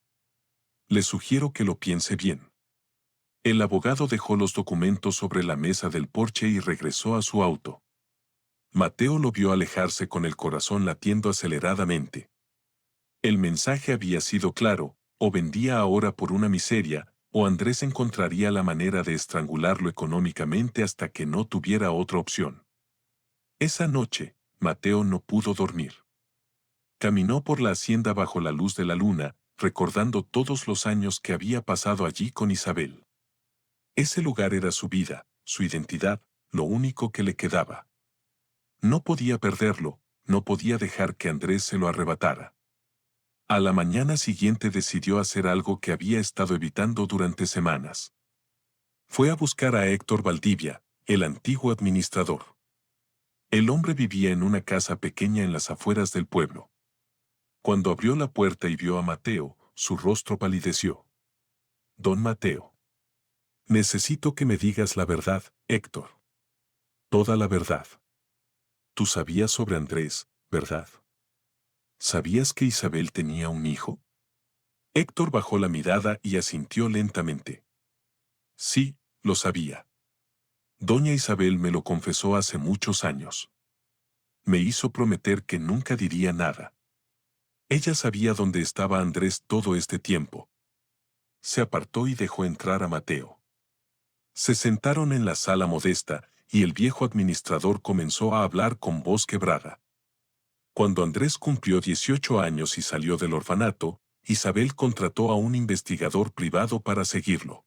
Le sugiero que lo piense bien. El abogado dejó los documentos sobre la mesa del porche y regresó a su auto. Mateo lo vio alejarse con el corazón latiendo aceleradamente. El mensaje había sido claro: o vendía ahora por una miseria, o Andrés encontraría la manera de estrangularlo económicamente hasta que no tuviera otra opción. Esa noche, Mateo no pudo dormir. Caminó por la hacienda bajo la luz de la luna, recordando todos los años que había pasado allí con Isabel. Ese lugar era su vida, su identidad, lo único que le quedaba. No podía perderlo, no podía dejar que Andrés se lo arrebatara. A la mañana siguiente decidió hacer algo que había estado evitando durante semanas. Fue a buscar a Héctor Valdivia, el antiguo administrador. El hombre vivía en una casa pequeña en las afueras del pueblo. Cuando abrió la puerta y vio a Mateo, su rostro palideció. Don Mateo. Necesito que me digas la verdad, Héctor. Toda la verdad. Tú sabías sobre Andrés, ¿verdad? ¿Sabías que Isabel tenía un hijo? Héctor bajó la mirada y asintió lentamente. Sí, lo sabía. Doña Isabel me lo confesó hace muchos años. Me hizo prometer que nunca diría nada. Ella sabía dónde estaba Andrés todo este tiempo. Se apartó y dejó entrar a Mateo. Se sentaron en la sala modesta, y el viejo administrador comenzó a hablar con voz quebrada. Cuando Andrés cumplió 18 años y salió del orfanato, Isabel contrató a un investigador privado para seguirlo.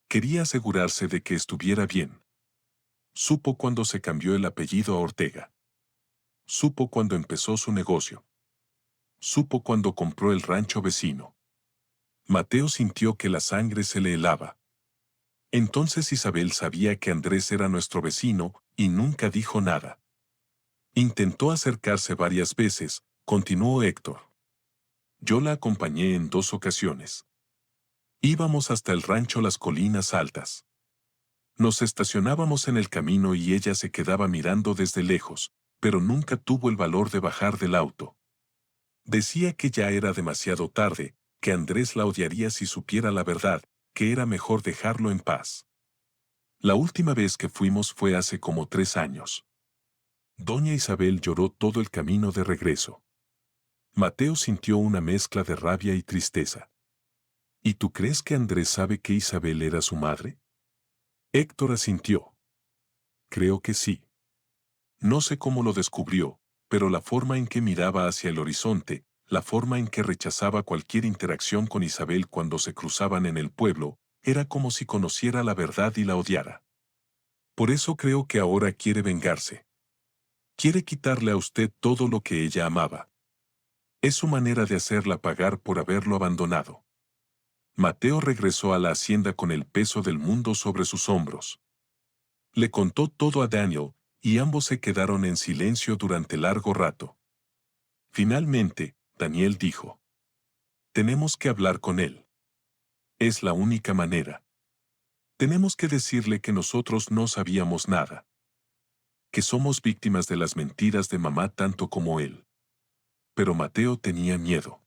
Quería asegurarse de que estuviera bien. Supo cuando se cambió el apellido a Ortega. Supo cuando empezó su negocio. Supo cuando compró el rancho vecino. Mateo sintió que la sangre se le helaba. Entonces Isabel sabía que Andrés era nuestro vecino, y nunca dijo nada. Intentó acercarse varias veces, continuó Héctor. Yo la acompañé en 2 ocasiones. Íbamos hasta el rancho Las Colinas Altas. Nos estacionábamos en el camino y ella se quedaba mirando desde lejos, pero nunca tuvo el valor de bajar del auto. Decía que ya era demasiado tarde, que Andrés la odiaría si supiera la verdad, que era mejor dejarlo en paz. La última vez que fuimos fue hace como 3 años. Doña Isabel lloró todo el camino de regreso. Mateo sintió una mezcla de rabia y tristeza. ¿Y tú crees que Andrés sabe que Isabel era su madre? Héctor asintió. Creo que sí. No sé cómo lo descubrió, pero la forma en que miraba hacia el horizonte, la forma en que rechazaba cualquier interacción con Isabel cuando se cruzaban en el pueblo, era como si conociera la verdad y la odiara. Por eso creo que ahora quiere vengarse. Quiere quitarle a usted todo lo que ella amaba. Es su manera de hacerla pagar por haberlo abandonado. Mateo regresó a la hacienda con el peso del mundo sobre sus hombros. Le contó todo a Daniel, y ambos se quedaron en silencio durante largo rato. Finalmente, Daniel dijo: «Tenemos que hablar con él. Es la única manera. Tenemos que decirle que nosotros no sabíamos nada. Que somos víctimas de las mentiras de mamá tanto como él». Pero Mateo tenía miedo.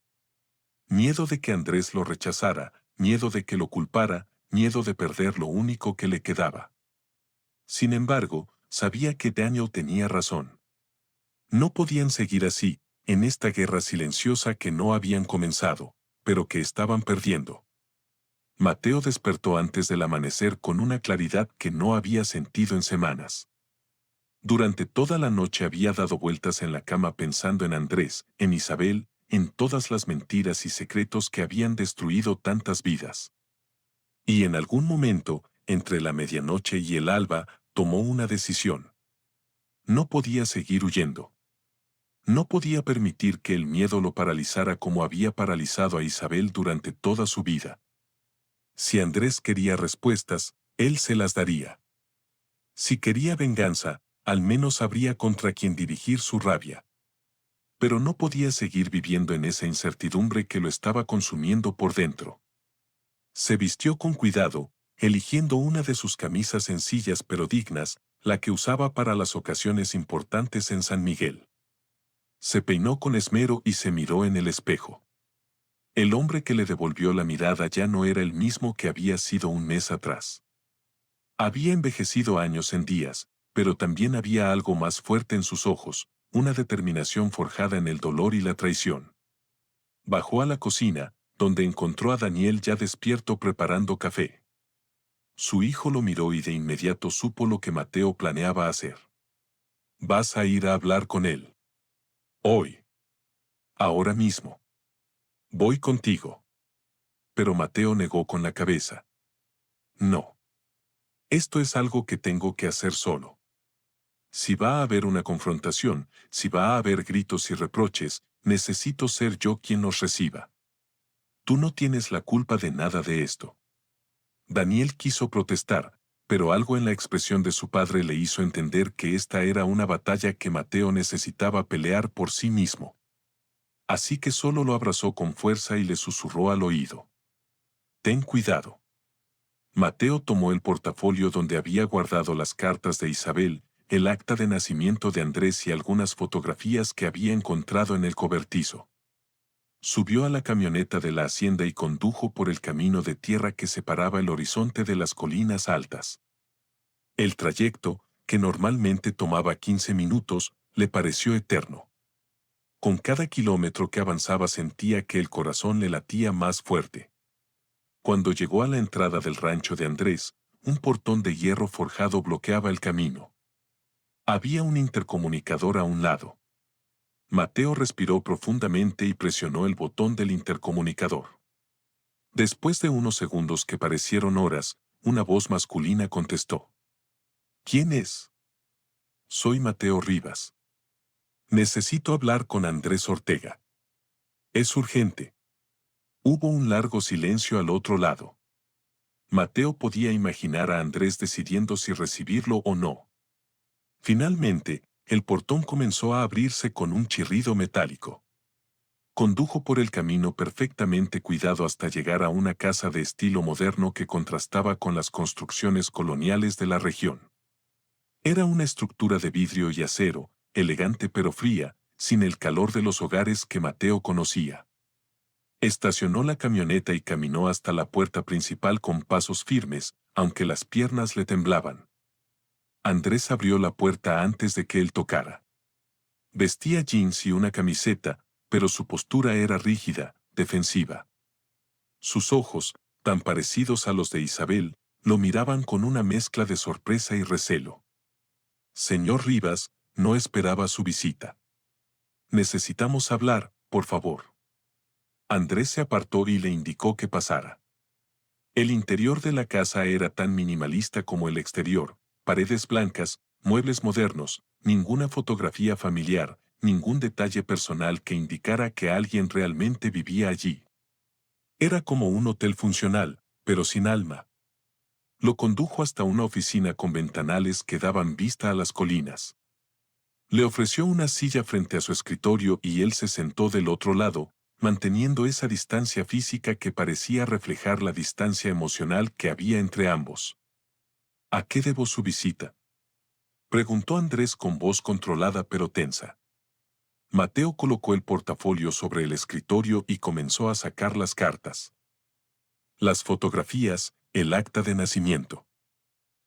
Miedo de que Andrés lo rechazara, miedo de que lo culpara, miedo de perder lo único que le quedaba. Sin embargo, sabía que Daniel tenía razón. No podían seguir así, en esta guerra silenciosa que no habían comenzado, pero que estaban perdiendo. Mateo despertó antes del amanecer con una claridad que no había sentido en semanas. Durante toda la noche había dado vueltas en la cama pensando en Andrés, en Isabel, en todas las mentiras y secretos que habían destruido tantas vidas. Y en algún momento, entre la medianoche y el alba, tomó una decisión. No podía seguir huyendo. No podía permitir que el miedo lo paralizara como había paralizado a Isabel durante toda su vida. Si Andrés quería respuestas, él se las daría. Si quería venganza, al menos sabría contra quién dirigir su rabia. Pero no podía seguir viviendo en esa incertidumbre que lo estaba consumiendo por dentro. Se vistió con cuidado, eligiendo una de sus camisas sencillas pero dignas, la que usaba para las ocasiones importantes en San Miguel. Se peinó con esmero y se miró en el espejo. El hombre que le devolvió la mirada ya no era el mismo que había sido un mes atrás. Había envejecido años en días, pero también había algo más fuerte en sus ojos, una determinación forjada en el dolor y la traición. Bajó a la cocina, donde encontró a Daniel ya despierto preparando café. Su hijo lo miró y de inmediato supo lo que Mateo planeaba hacer. «Vas a ir a hablar con él. Hoy. Ahora mismo. Voy contigo». Pero Mateo negó con la cabeza. «No. Esto es algo que tengo que hacer solo. Si va a haber una confrontación, si va a haber gritos y reproches, necesito ser yo quien los reciba. Tú no tienes la culpa de nada de esto». Daniel quiso protestar, pero algo en la expresión de su padre le hizo entender que esta era una batalla que Mateo necesitaba pelear por sí mismo. Así que solo lo abrazó con fuerza y le susurró al oído: «Ten cuidado». Mateo tomó el portafolio donde había guardado las cartas de Isabel, el acta de nacimiento de Andrés y algunas fotografías que había encontrado en el cobertizo. Subió a la camioneta de la hacienda y condujo por el camino de tierra que separaba el horizonte de las colinas altas. El trayecto, que normalmente tomaba 15 minutos, le pareció eterno. Con cada kilómetro que avanzaba sentía que el corazón le latía más fuerte. Cuando llegó a la entrada del rancho de Andrés, un portón de hierro forjado bloqueaba el camino. Había un intercomunicador a un lado. Mateo respiró profundamente y presionó el botón del intercomunicador. Después de unos segundos que parecieron horas, una voz masculina contestó. «¿Quién es?» «Soy Mateo Rivas. Necesito hablar con Andrés Ortega. Es urgente». Hubo un largo silencio al otro lado. Mateo podía imaginar a Andrés decidiendo si recibirlo o no. Finalmente, el portón comenzó a abrirse con un chirrido metálico. Condujo por el camino perfectamente cuidado hasta llegar a una casa de estilo moderno que contrastaba con las construcciones coloniales de la región. Era una estructura de vidrio y acero, elegante pero fría, sin el calor de los hogares que Mateo conocía. Estacionó la camioneta y caminó hasta la puerta principal con pasos firmes, aunque las piernas le temblaban. Andrés abrió la puerta antes de que él tocara. Vestía jeans y una camiseta, pero su postura era rígida, defensiva. Sus ojos, tan parecidos a los de Isabel, lo miraban con una mezcla de sorpresa y recelo. «Señor Rivas, no esperaba su visita. Necesitamos hablar, por favor». Andrés se apartó y le indicó que pasara. El interior de la casa era tan minimalista como el exterior, paredes blancas, muebles modernos, ninguna fotografía familiar, ningún detalle personal que indicara que alguien realmente vivía allí. Era como un hotel funcional, pero sin alma. Lo condujo hasta una oficina con ventanales que daban vista a las colinas. Le ofreció una silla frente a su escritorio y él se sentó del otro lado, manteniendo esa distancia física que parecía reflejar la distancia emocional que había entre ambos. ¿A qué debo su visita?, preguntó Andrés con voz controlada pero tensa. Mateo colocó el portafolio sobre el escritorio y comenzó a sacar las cartas. Las fotografías, el acta de nacimiento.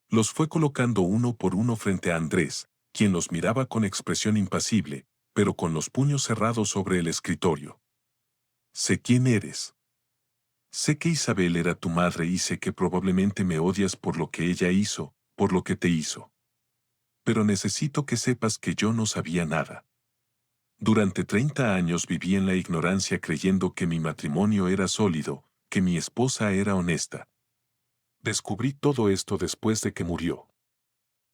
Los fue colocando uno por uno frente a Andrés, quien los miraba con expresión impasible, pero con los puños cerrados sobre el escritorio. Sé quién eres. Sé que Isabel era tu madre y sé que probablemente me odias por lo que ella hizo, por lo que te hizo. Pero necesito que sepas que yo no sabía nada. Durante 30 años viví en la ignorancia creyendo que mi matrimonio era sólido, que mi esposa era honesta. Descubrí todo esto después de que murió.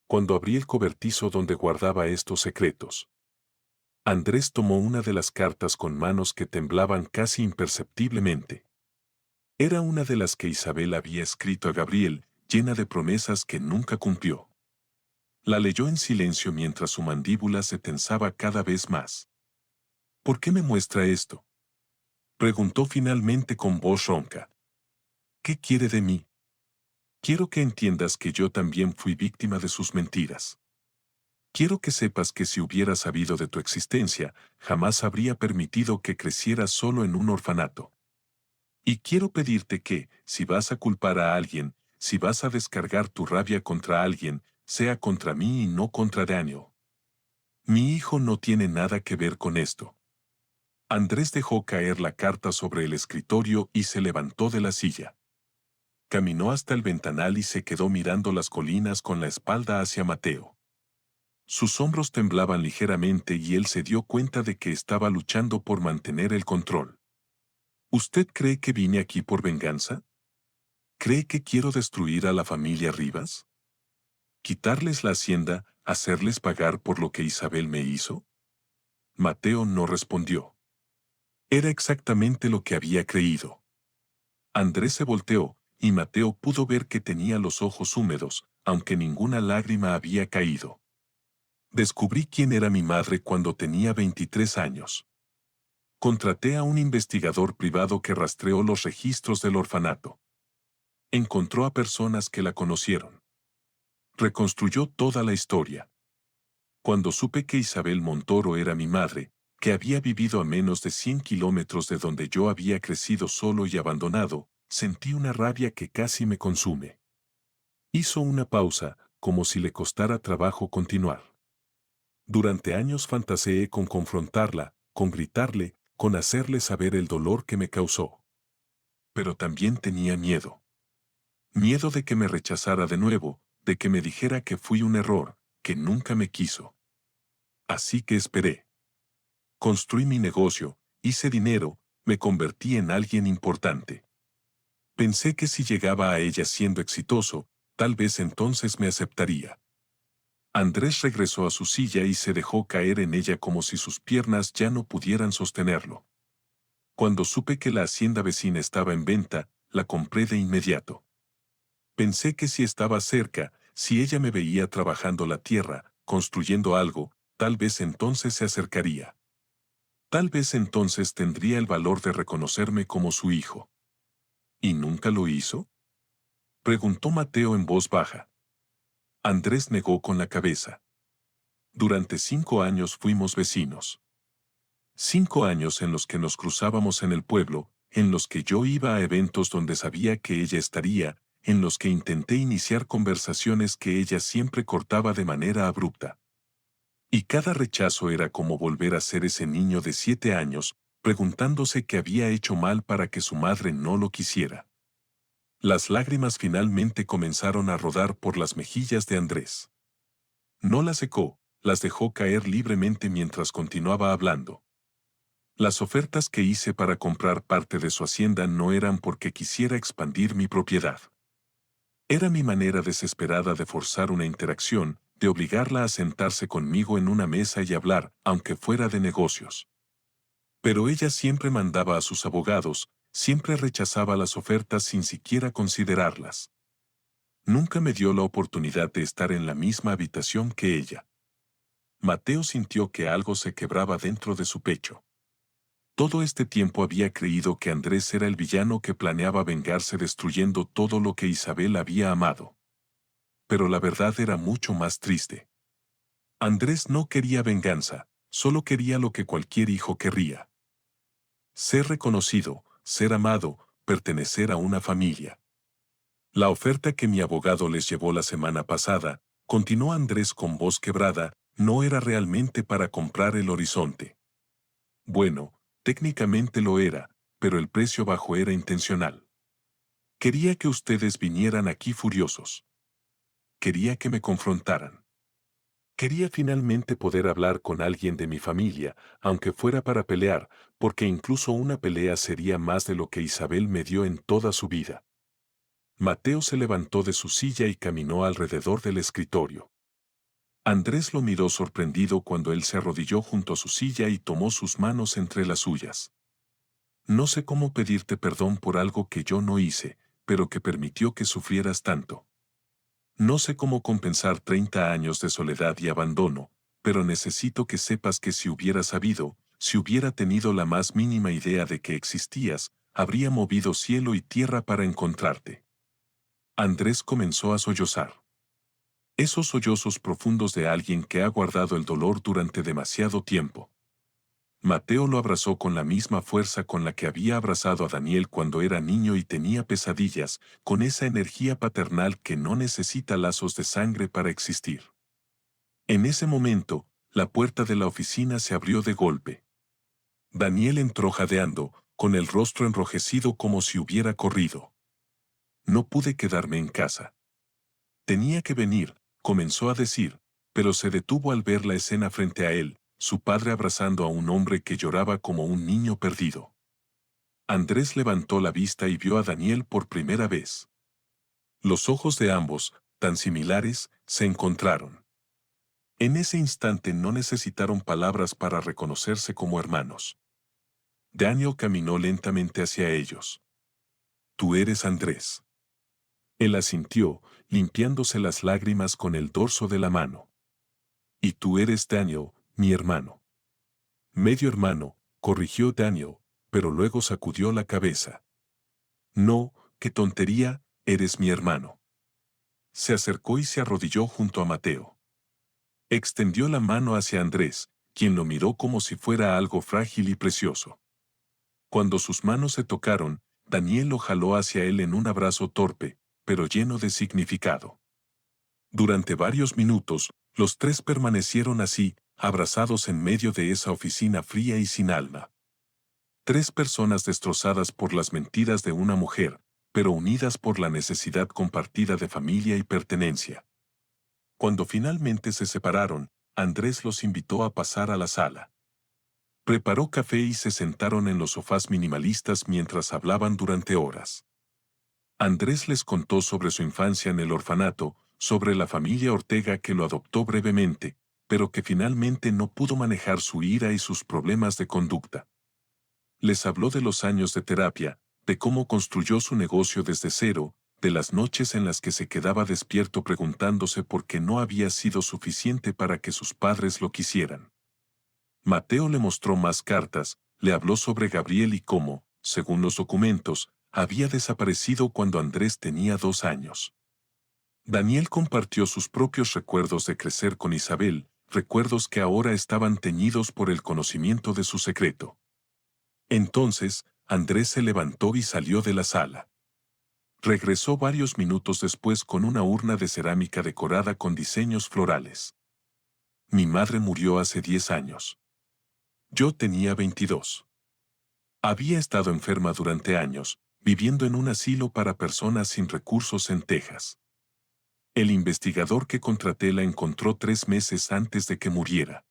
Cuando abrí el cobertizo donde guardaba estos secretos. Andrés tomó una de las cartas con manos que temblaban casi imperceptiblemente. Era una de las que Isabel había escrito a Gabriel, llena de promesas que nunca cumplió. La leyó en silencio mientras su mandíbula se tensaba cada vez más. ¿Por qué me muestra esto?, preguntó finalmente con voz ronca. ¿Qué quiere de mí? Quiero que entiendas que yo también fui víctima de sus mentiras. Quiero que sepas que si hubiera sabido de tu existencia, jamás habría permitido que crecieras solo en un orfanato. Y quiero pedirte que, si vas a culpar a alguien, si vas a descargar tu rabia contra alguien, sea contra mí y no contra Daniel. Mi hijo no tiene nada que ver con esto. Andrés dejó caer la carta sobre el escritorio y se levantó de la silla. Caminó hasta el ventanal y se quedó mirando las colinas con la espalda hacia Mateo. Sus hombros temblaban ligeramente y él se dio cuenta de que estaba luchando por mantener el control. ¿Usted cree que vine aquí por venganza? ¿Cree que quiero destruir a la familia Rivas? ¿Quitarles la hacienda, hacerles pagar por lo que Isabel me hizo? Mateo no respondió. Era exactamente lo que había creído. Andrés se volteó, y Mateo pudo ver que tenía los ojos húmedos, aunque ninguna lágrima había caído. Descubrí quién era mi madre cuando tenía 23 años. Contraté a un investigador privado que rastreó los registros del orfanato. Encontró a personas que la conocieron. Reconstruyó toda la historia. Cuando supe que Isabel Montoro era mi madre, que había vivido a menos de 100 kilómetros de donde yo había crecido solo y abandonado, sentí una rabia que casi me consume. Hizo una pausa, como si le costara trabajo continuar. Durante años fantaseé con confrontarla, con gritarle, con hacerle saber el dolor que me causó. Pero también tenía miedo. Miedo de que me rechazara de nuevo, de que me dijera que fui un error, que nunca me quiso. Así que esperé. Construí mi negocio, hice dinero, me convertí en alguien importante. Pensé que si llegaba a ella siendo exitoso, tal vez entonces me aceptaría. Andrés regresó a su silla y se dejó caer en ella como si sus piernas ya no pudieran sostenerlo. Cuando supe que la hacienda vecina estaba en venta, la compré de inmediato. Pensé que si estaba cerca, si ella me veía trabajando la tierra, construyendo algo, tal vez entonces se acercaría. Tal vez entonces tendría el valor de reconocerme como su hijo. ¿Y nunca lo hizo?, preguntó Mateo en voz baja. Andrés negó con la cabeza. Durante 5 años fuimos vecinos. 5 años en los que nos cruzábamos en el pueblo, en los que yo iba a eventos donde sabía que ella estaría, en los que intenté iniciar conversaciones que ella siempre cortaba de manera abrupta. Y cada rechazo era como volver a ser ese niño de 7 años, preguntándose qué había hecho mal para que su madre no lo quisiera. Las lágrimas finalmente comenzaron a rodar por las mejillas de Andrés. No las secó, las dejó caer libremente mientras continuaba hablando. Las ofertas que hice para comprar parte de su hacienda no eran porque quisiera expandir mi propiedad. Era mi manera desesperada de forzar una interacción, de obligarla a sentarse conmigo en una mesa y hablar, aunque fuera de negocios. Pero ella siempre mandaba a sus abogados, siempre rechazaba las ofertas sin siquiera considerarlas. Nunca me dio la oportunidad de estar en la misma habitación que ella. Mateo sintió que algo se quebraba dentro de su pecho. Todo este tiempo había creído que Andrés era el villano que planeaba vengarse destruyendo todo lo que Isabel había amado. Pero la verdad era mucho más triste. Andrés no quería venganza, solo quería lo que cualquier hijo querría. Ser reconocido, ser amado, pertenecer a una familia. La oferta que mi abogado les llevó la semana pasada, continuó Andrés con voz quebrada, no era realmente para comprar el horizonte. Bueno, técnicamente lo era, pero el precio bajo era intencional. Quería que ustedes vinieran aquí furiosos. Quería que me confrontaran. Quería finalmente poder hablar con alguien de mi familia, aunque fuera para pelear, porque incluso una pelea sería más de lo que Isabel me dio en toda su vida. Mateo se levantó de su silla y caminó alrededor del escritorio. Andrés lo miró sorprendido cuando él se arrodilló junto a su silla y tomó sus manos entre las suyas. No sé cómo pedirte perdón por algo que yo no hice, pero que permitió que sufrieras tanto. No sé cómo compensar 30 años de soledad y abandono, pero necesito que sepas que si hubiera sabido, si hubiera tenido la más mínima idea de que existías, habría movido cielo y tierra para encontrarte. Andrés comenzó a sollozar. Esos sollozos profundos de alguien que ha guardado el dolor durante demasiado tiempo. Mateo lo abrazó con la misma fuerza con la que había abrazado a Daniel cuando era niño y tenía pesadillas, con esa energía paternal que no necesita lazos de sangre para existir. En ese momento, la puerta de la oficina se abrió de golpe. Daniel entró jadeando, con el rostro enrojecido como si hubiera corrido. No pude quedarme en casa. Tenía que venir, comenzó a decir, pero se detuvo al ver la escena frente a él, su padre abrazando a un hombre que lloraba como un niño perdido. Andrés levantó la vista y vio a Daniel por primera vez. Los ojos de ambos, tan similares, se encontraron. En ese instante no necesitaron palabras para reconocerse como hermanos. Daniel caminó lentamente hacia ellos. Tú eres Andrés. Él asintió, limpiándose las lágrimas con el dorso de la mano. Y tú eres Daniel, mi hermano. Medio hermano, corrigió Daniel, pero luego sacudió la cabeza. No, qué tontería, eres mi hermano. Se acercó y se arrodilló junto a Mateo. Extendió la mano hacia Andrés, quien lo miró como si fuera algo frágil y precioso. Cuando sus manos se tocaron, Daniel lo jaló hacia él en un abrazo torpe, pero lleno de significado. Durante varios minutos, los tres permanecieron así, abrazados en medio de esa oficina fría y sin alma. Tres personas destrozadas por las mentiras de una mujer, pero unidas por la necesidad compartida de familia y pertenencia. Cuando finalmente se separaron, Andrés los invitó a pasar a la sala. Preparó café y se sentaron en los sofás minimalistas mientras hablaban durante horas. Andrés les contó sobre su infancia en el orfanato, sobre la familia Ortega que lo adoptó brevemente, pero que finalmente no pudo manejar su ira y sus problemas de conducta. Les habló de los años de terapia, de cómo construyó su negocio desde cero, de las noches en las que se quedaba despierto preguntándose por qué no había sido suficiente para que sus padres lo quisieran. Mateo le mostró más cartas, le habló sobre Gabriel y cómo, según los documentos, había desaparecido cuando Andrés tenía 2 años. Daniel compartió sus propios recuerdos de crecer con Isabel, recuerdos que ahora estaban teñidos por el conocimiento de su secreto. Entonces, Andrés se levantó y salió de la sala. Regresó varios minutos después con una urna de cerámica decorada con diseños florales. Mi madre murió hace 10 años. Yo tenía 22. Había estado enferma durante años, viviendo en un asilo para personas sin recursos en Texas. El investigador que contraté la encontró 3 meses antes de que muriera.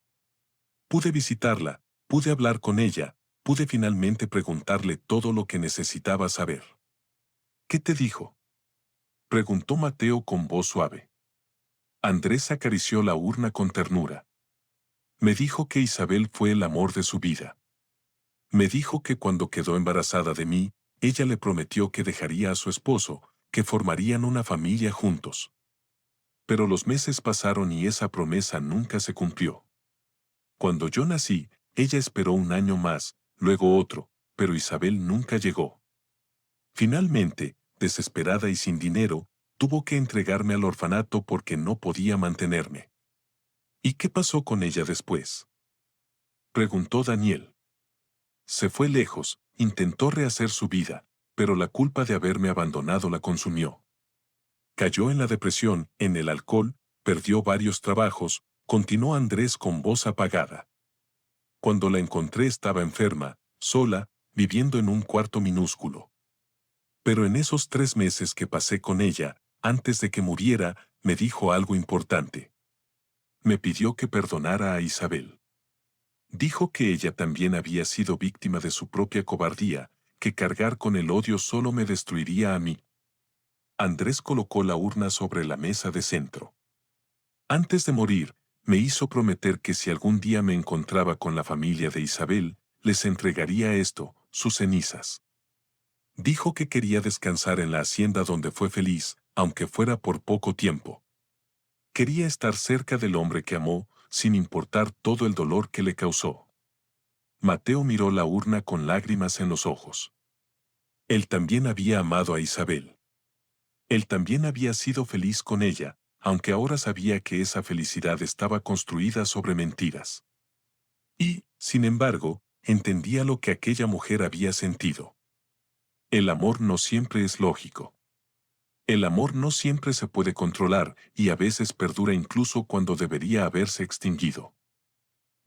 Pude visitarla, pude hablar con ella, pude finalmente preguntarle todo lo que necesitaba saber. ¿Qué te dijo? Preguntó Mateo con voz suave. Andrés acarició la urna con ternura. Me dijo que Isabel fue el amor de su vida. Me dijo que cuando quedó embarazada de mí, ella le prometió que dejaría a su esposo, que formarían una familia juntos. Pero los meses pasaron y esa promesa nunca se cumplió. Cuando yo nací, ella esperó un año más, luego otro, pero Isabel nunca llegó. Finalmente, desesperada y sin dinero, tuvo que entregarme al orfanato porque no podía mantenerme. ¿Y qué pasó con ella después?, preguntó Daniel. Se fue lejos, intentó rehacer su vida, pero la culpa de haberme abandonado la consumió. Cayó en la depresión, en el alcohol, perdió varios trabajos, continuó Andrés con voz apagada. Cuando la encontré estaba enferma, sola, viviendo en un cuarto minúsculo. Pero en esos 3 meses que pasé con ella, antes de que muriera, me dijo algo importante. Me pidió que perdonara a Isabel. Dijo que ella también había sido víctima de su propia cobardía, que cargar con el odio solo me destruiría a mí. Andrés colocó la urna sobre la mesa de centro. Antes de morir, me hizo prometer que si algún día me encontraba con la familia de Isabel, les entregaría esto, sus cenizas. Dijo que quería descansar en la hacienda donde fue feliz, aunque fuera por poco tiempo. Quería estar cerca del hombre que amó, sin importar todo el dolor que le causó. Mateo miró la urna con lágrimas en los ojos. Él también había amado a Isabel. Él también había sido feliz con ella, aunque ahora sabía que esa felicidad estaba construida sobre mentiras. Y, sin embargo, entendía lo que aquella mujer había sentido. El amor no siempre es lógico. El amor no siempre se puede controlar y a veces perdura incluso cuando debería haberse extinguido.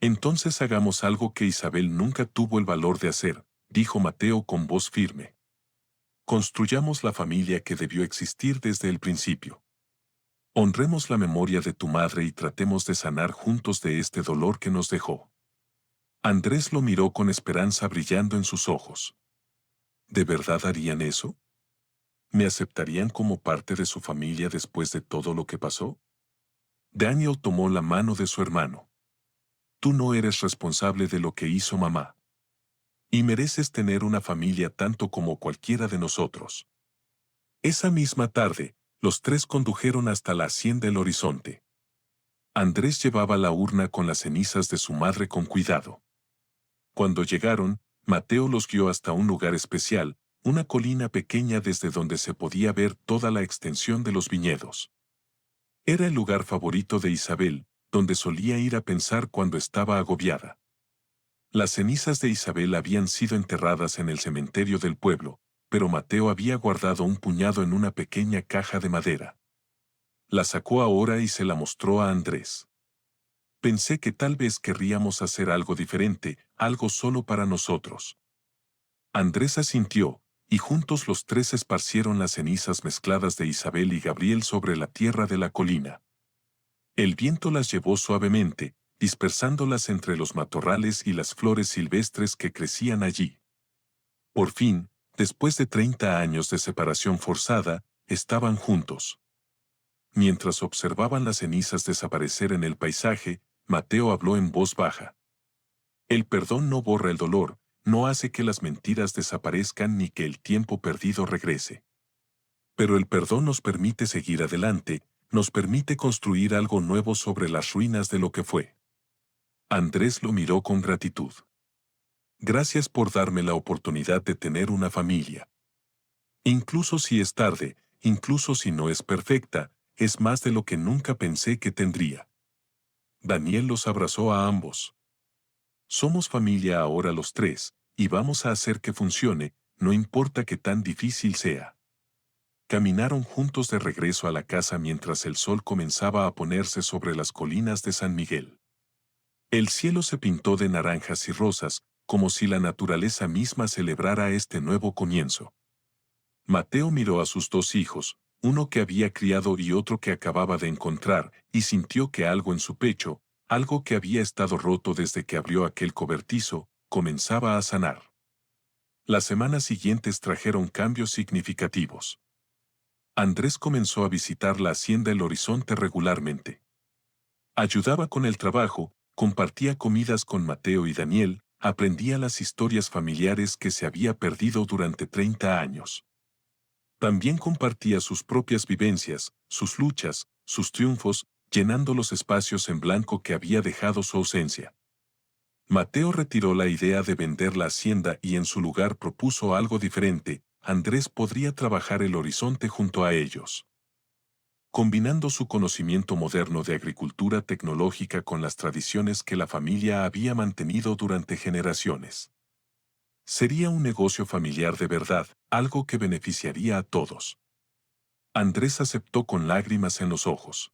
Entonces hagamos algo que Isabel nunca tuvo el valor de hacer, dijo Mateo con voz firme. Construyamos la familia que debió existir desde el principio. Honremos la memoria de tu madre y tratemos de sanar juntos de este dolor que nos dejó. Andrés lo miró con esperanza brillando en sus ojos. ¿De verdad harían eso? ¿Me aceptarían como parte de su familia después de todo lo que pasó? Daniel tomó la mano de su hermano. Tú no eres responsable de lo que hizo mamá. Y mereces tener una familia tanto como cualquiera de nosotros. Esa misma tarde, los 3 condujeron hasta la hacienda El Horizonte. Andrés llevaba la urna con las cenizas de su madre con cuidado. Cuando llegaron, Mateo los guió hasta un lugar especial, una colina pequeña desde donde se podía ver toda la extensión de los viñedos. Era el lugar favorito de Isabel, donde solía ir a pensar cuando estaba agobiada. Las cenizas de Isabel habían sido enterradas en el cementerio del pueblo, pero Mateo había guardado un puñado en una pequeña caja de madera. La sacó ahora y se la mostró a Andrés. Pensé que tal vez querríamos hacer algo diferente, algo solo para nosotros. Andrés asintió, y juntos los 3 esparcieron las cenizas mezcladas de Isabel y Gabriel sobre la tierra de la colina. El viento las llevó suavemente, dispersándolas entre los matorrales y las flores silvestres que crecían allí. Por fin, después de 30 años de separación forzada, estaban juntos. Mientras observaban las cenizas desaparecer en el paisaje, Mateo habló en voz baja. El perdón no borra el dolor, no hace que las mentiras desaparezcan ni que el tiempo perdido regrese. Pero el perdón nos permite seguir adelante, nos permite construir algo nuevo sobre las ruinas de lo que fue. Andrés lo miró con gratitud. Gracias por darme la oportunidad de tener una familia. Incluso si es tarde, incluso si no es perfecta, es más de lo que nunca pensé que tendría. Daniel los abrazó a ambos. Somos familia ahora los 3, y vamos a hacer que funcione, no importa qué tan difícil sea. Caminaron juntos de regreso a la casa mientras el sol comenzaba a ponerse sobre las colinas de San Miguel. El cielo se pintó de naranjas y rosas, como si la naturaleza misma celebrara este nuevo comienzo. Mateo miró a sus 2 hijos, uno que había criado y otro que acababa de encontrar, y sintió que algo en su pecho, algo que había estado roto desde que abrió aquel cobertizo, comenzaba a sanar. Las semanas siguientes trajeron cambios significativos. Andrés comenzó a visitar la hacienda El Horizonte regularmente. Ayudaba con el trabajo, compartía comidas con Mateo y Daniel, aprendía las historias familiares que se había perdido durante 30 años. También compartía sus propias vivencias, sus luchas, sus triunfos, llenando los espacios en blanco que había dejado su ausencia. Mateo retiró la idea de vender la hacienda y en su lugar propuso algo diferente: Andrés podría trabajar el horizonte junto a ellos. Combinando su conocimiento moderno de agricultura tecnológica con las tradiciones que la familia había mantenido durante generaciones. Sería un negocio familiar de verdad, algo que beneficiaría a todos. Andrés aceptó con lágrimas en los ojos.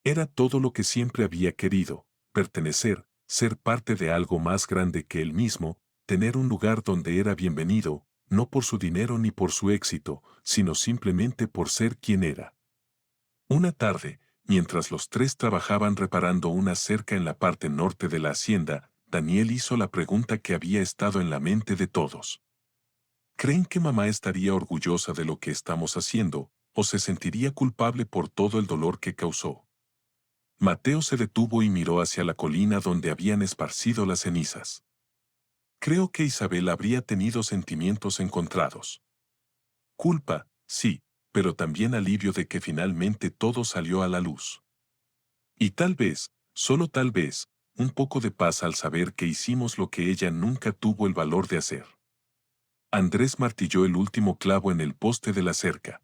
Era todo lo que siempre había querido: pertenecer, ser parte de algo más grande que él mismo, tener un lugar donde era bienvenido, no por su dinero ni por su éxito, sino simplemente por ser quien era. Una tarde, mientras los tres trabajaban reparando una cerca en la parte norte de la hacienda, Daniel hizo la pregunta que había estado en la mente de todos. ¿Creen que mamá estaría orgullosa de lo que estamos haciendo, o se sentiría culpable por todo el dolor que causó? Mateo se detuvo y miró hacia la colina donde habían esparcido las cenizas. Creo que Isabel habría tenido sentimientos encontrados. Culpa, sí, pero también alivio de que finalmente todo salió a la luz. Y tal vez, solo tal vez, un poco de paz al saber que hicimos lo que ella nunca tuvo el valor de hacer. Andrés martilló el último clavo en el poste de la cerca.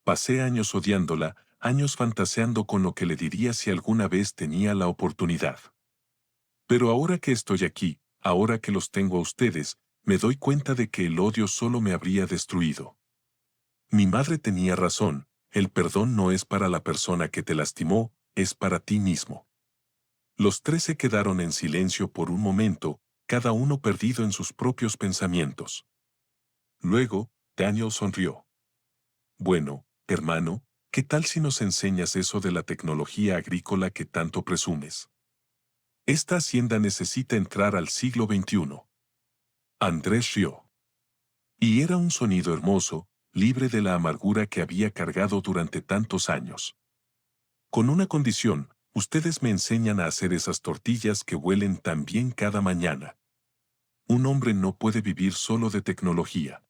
Pasé años odiándola, años fantaseando con lo que le diría si alguna vez tenía la oportunidad. Pero ahora que estoy aquí, ahora que los tengo a ustedes, me doy cuenta de que el odio solo me habría destruido. Mi madre tenía razón: el perdón no es para la persona que te lastimó, es para ti mismo. Los tres se quedaron en silencio por un momento, cada uno perdido en sus propios pensamientos. Luego, Daniel sonrió. Bueno, hermano, ¿qué tal si nos enseñas eso de la tecnología agrícola que tanto presumes? Esta hacienda necesita entrar al siglo XXI. Andrés rió. Y era un sonido hermoso, libre de la amargura que había cargado durante tantos años. Con una condición: ustedes me enseñan a hacer esas tortillas que huelen tan bien cada mañana. Un hombre no puede vivir solo de tecnología.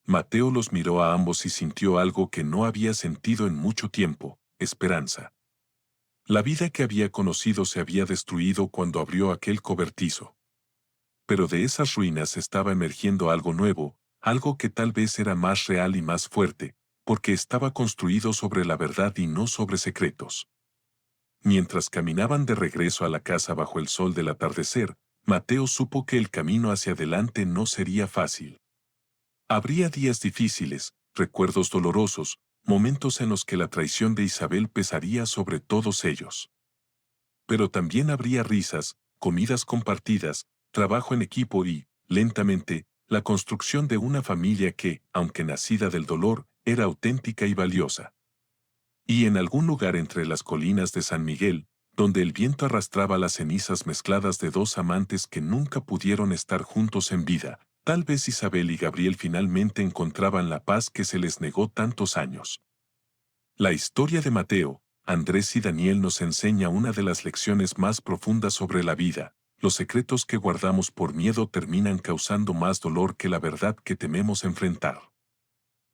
Mateo los miró a ambos y sintió algo que no había sentido en mucho tiempo: esperanza. La vida que había conocido se había destruido cuando abrió aquel cobertizo. Pero de esas ruinas estaba emergiendo algo nuevo, algo que tal vez era más real y más fuerte, porque estaba construido sobre la verdad y no sobre secretos. Mientras caminaban de regreso a la casa bajo el sol del atardecer, Mateo supo que el camino hacia adelante no sería fácil. Habría días difíciles, recuerdos dolorosos, momentos en los que la traición de Isabel pesaría sobre todos ellos. Pero también habría risas, comidas compartidas, trabajo en equipo y, lentamente, la construcción de una familia que, aunque nacida del dolor, era auténtica y valiosa. Y en algún lugar entre las colinas de San Miguel, donde el viento arrastraba las cenizas mezcladas de dos amantes que nunca pudieron estar juntos en vida, tal vez Isabel y Gabriel finalmente encontraban la paz que se les negó tantos años. La historia de Mateo, Andrés y Daniel nos enseña una de las lecciones más profundas sobre la vida: los secretos que guardamos por miedo terminan causando más dolor que la verdad que tememos enfrentar.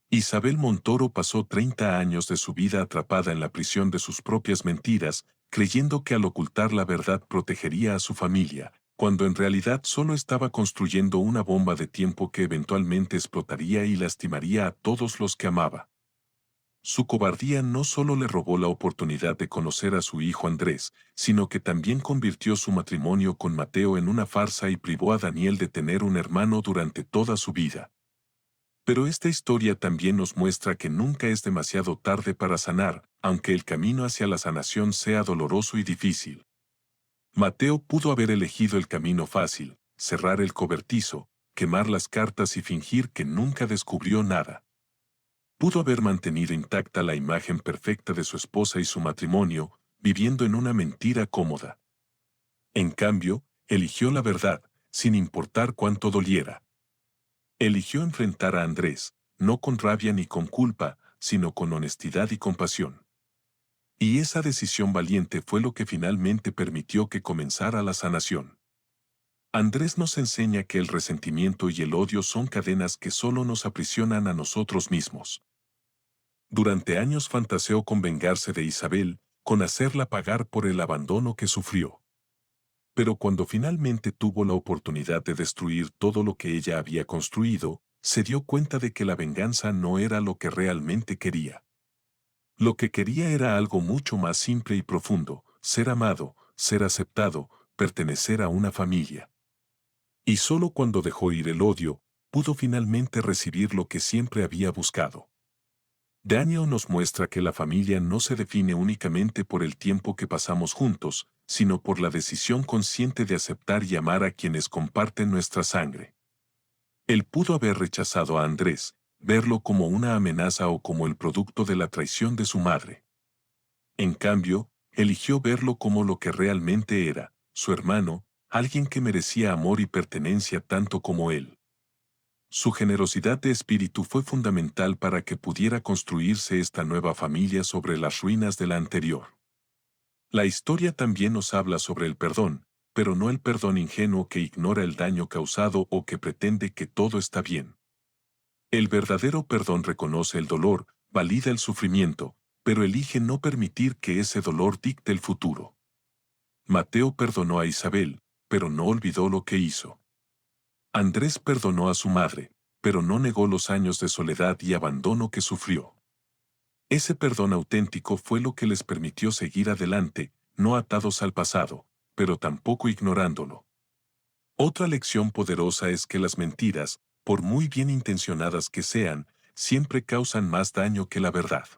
Isabel Montoro pasó 30 años de su vida atrapada en la prisión de sus propias mentiras, creyendo que al ocultar la verdad protegería a su familia, cuando en realidad solo estaba construyendo una bomba de tiempo que eventualmente explotaría y lastimaría a todos los que amaba. Su cobardía no solo le robó la oportunidad de conocer a su hijo Andrés, sino que también convirtió su matrimonio con Mateo en una farsa y privó a Daniel de tener un hermano durante toda su vida. Pero esta historia también nos muestra que nunca es demasiado tarde para sanar, aunque el camino hacia la sanación sea doloroso y difícil. Mateo pudo haber elegido el camino fácil: cerrar el cobertizo, quemar las cartas y fingir que nunca descubrió nada. Pudo haber mantenido intacta la imagen perfecta de su esposa y su matrimonio, viviendo en una mentira cómoda. En cambio, eligió la verdad, sin importar cuánto doliera. Eligió enfrentar a Andrés, no con rabia ni con culpa, sino con honestidad y compasión. Y esa decisión valiente fue lo que finalmente permitió que comenzara la sanación. Andrés nos enseña que el resentimiento y el odio son cadenas que solo nos aprisionan a nosotros mismos. Durante años fantaseó con vengarse de Isabel, con hacerla pagar por el abandono que sufrió. Pero cuando finalmente tuvo la oportunidad de destruir todo lo que ella había construido, se dio cuenta de que la venganza no era lo que realmente quería. Lo que quería era algo mucho más simple y profundo: ser amado, ser aceptado, pertenecer a una familia. Y solo cuando dejó ir el odio, pudo finalmente recibir lo que siempre había buscado. Daniel nos muestra que la familia no se define únicamente por el tiempo que pasamos juntos, sino por la decisión consciente de aceptar y amar a quienes comparten nuestra sangre. Él pudo haber rechazado a Andrés, verlo como una amenaza o como el producto de la traición de su madre. En cambio, eligió verlo como lo que realmente era, su hermano, alguien que merecía amor y pertenencia tanto como él. Su generosidad de espíritu fue fundamental para que pudiera construirse esta nueva familia sobre las ruinas de la anterior. La historia también nos habla sobre el perdón, pero no el perdón ingenuo que ignora el daño causado o que pretende que todo está bien. El verdadero perdón reconoce el dolor, valida el sufrimiento, pero elige no permitir que ese dolor dicte el futuro. Mateo perdonó a Isabel, pero no olvidó lo que hizo. Andrés perdonó a su madre, pero no negó los años de soledad y abandono que sufrió. Ese perdón auténtico fue lo que les permitió seguir adelante, no atados al pasado, pero tampoco ignorándolo. Otra lección poderosa es que las mentiras, por muy bien intencionadas que sean, siempre causan más daño que la verdad.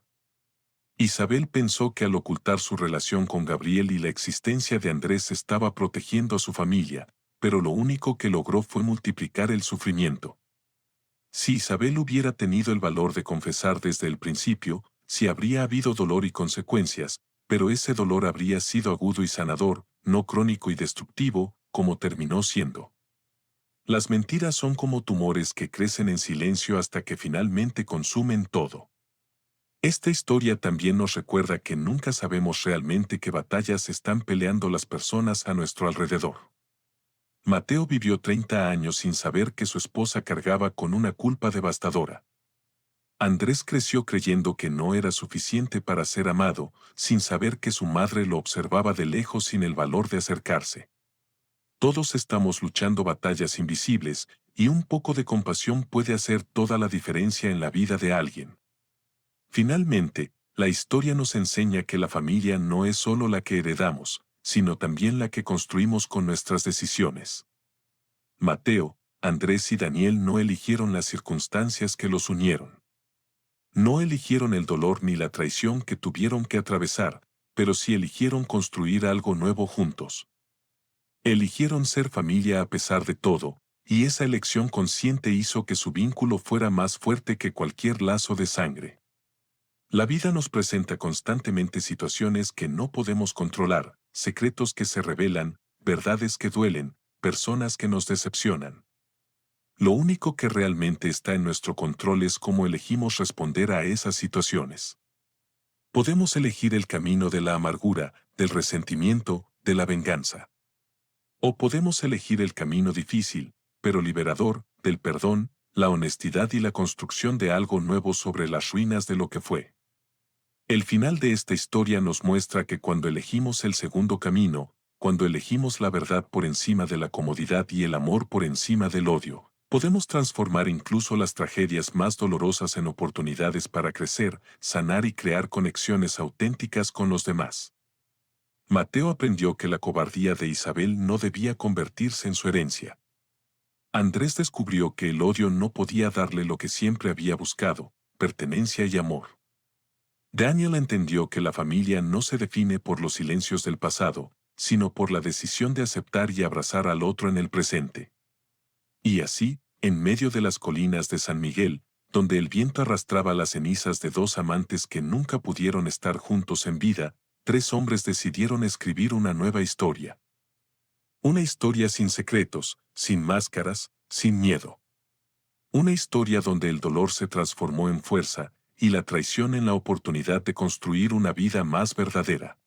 Isabel pensó que al ocultar su relación con Gabriel y la existencia de Andrés estaba protegiendo a su familia, pero lo único que logró fue multiplicar el sufrimiento. Si Isabel hubiera tenido el valor de confesar desde el principio, sí habría habido dolor y consecuencias, pero ese dolor habría sido agudo y sanador, no crónico y destructivo, como terminó siendo. Las mentiras son como tumores que crecen en silencio hasta que finalmente consumen todo. Esta historia también nos recuerda que nunca sabemos realmente qué batallas están peleando las personas a nuestro alrededor. Mateo vivió 30 años sin saber que su esposa cargaba con una culpa devastadora. Andrés creció creyendo que no era suficiente para ser amado, sin saber que su madre lo observaba de lejos sin el valor de acercarse. Todos estamos luchando batallas invisibles, y un poco de compasión puede hacer toda la diferencia en la vida de alguien. Finalmente, la historia nos enseña que la familia no es solo la que heredamos, sino también la que construimos con nuestras decisiones. Mateo, Andrés y Daniel no eligieron las circunstancias que los unieron. No eligieron el dolor ni la traición que tuvieron que atravesar, pero sí eligieron construir algo nuevo juntos. Eligieron ser familia a pesar de todo, y esa elección consciente hizo que su vínculo fuera más fuerte que cualquier lazo de sangre. La vida nos presenta constantemente situaciones que no podemos controlar, secretos que se revelan, verdades que duelen, personas que nos decepcionan. Lo único que realmente está en nuestro control es cómo elegimos responder a esas situaciones. Podemos elegir el camino de la amargura, del resentimiento, de la venganza. O podemos elegir el camino difícil, pero liberador, del perdón, la honestidad y la construcción de algo nuevo sobre las ruinas de lo que fue. El final de esta historia nos muestra que cuando elegimos el segundo camino, cuando elegimos la verdad por encima de la comodidad y el amor por encima del odio, podemos transformar incluso las tragedias más dolorosas en oportunidades para crecer, sanar y crear conexiones auténticas con los demás. Mateo aprendió que la cobardía de Isabel no debía convertirse en su herencia. Andrés descubrió que el odio no podía darle lo que siempre había buscado: pertenencia y amor. Daniel entendió que la familia no se define por los silencios del pasado, sino por la decisión de aceptar y abrazar al otro en el presente. Y así, en medio de las colinas de San Miguel, donde el viento arrastraba las cenizas de dos amantes que nunca pudieron estar juntos en vida, tres hombres decidieron escribir una nueva historia. Una historia sin secretos, sin máscaras, sin miedo. Una historia donde el dolor se transformó en fuerza, y la traición en la oportunidad de construir una vida más verdadera.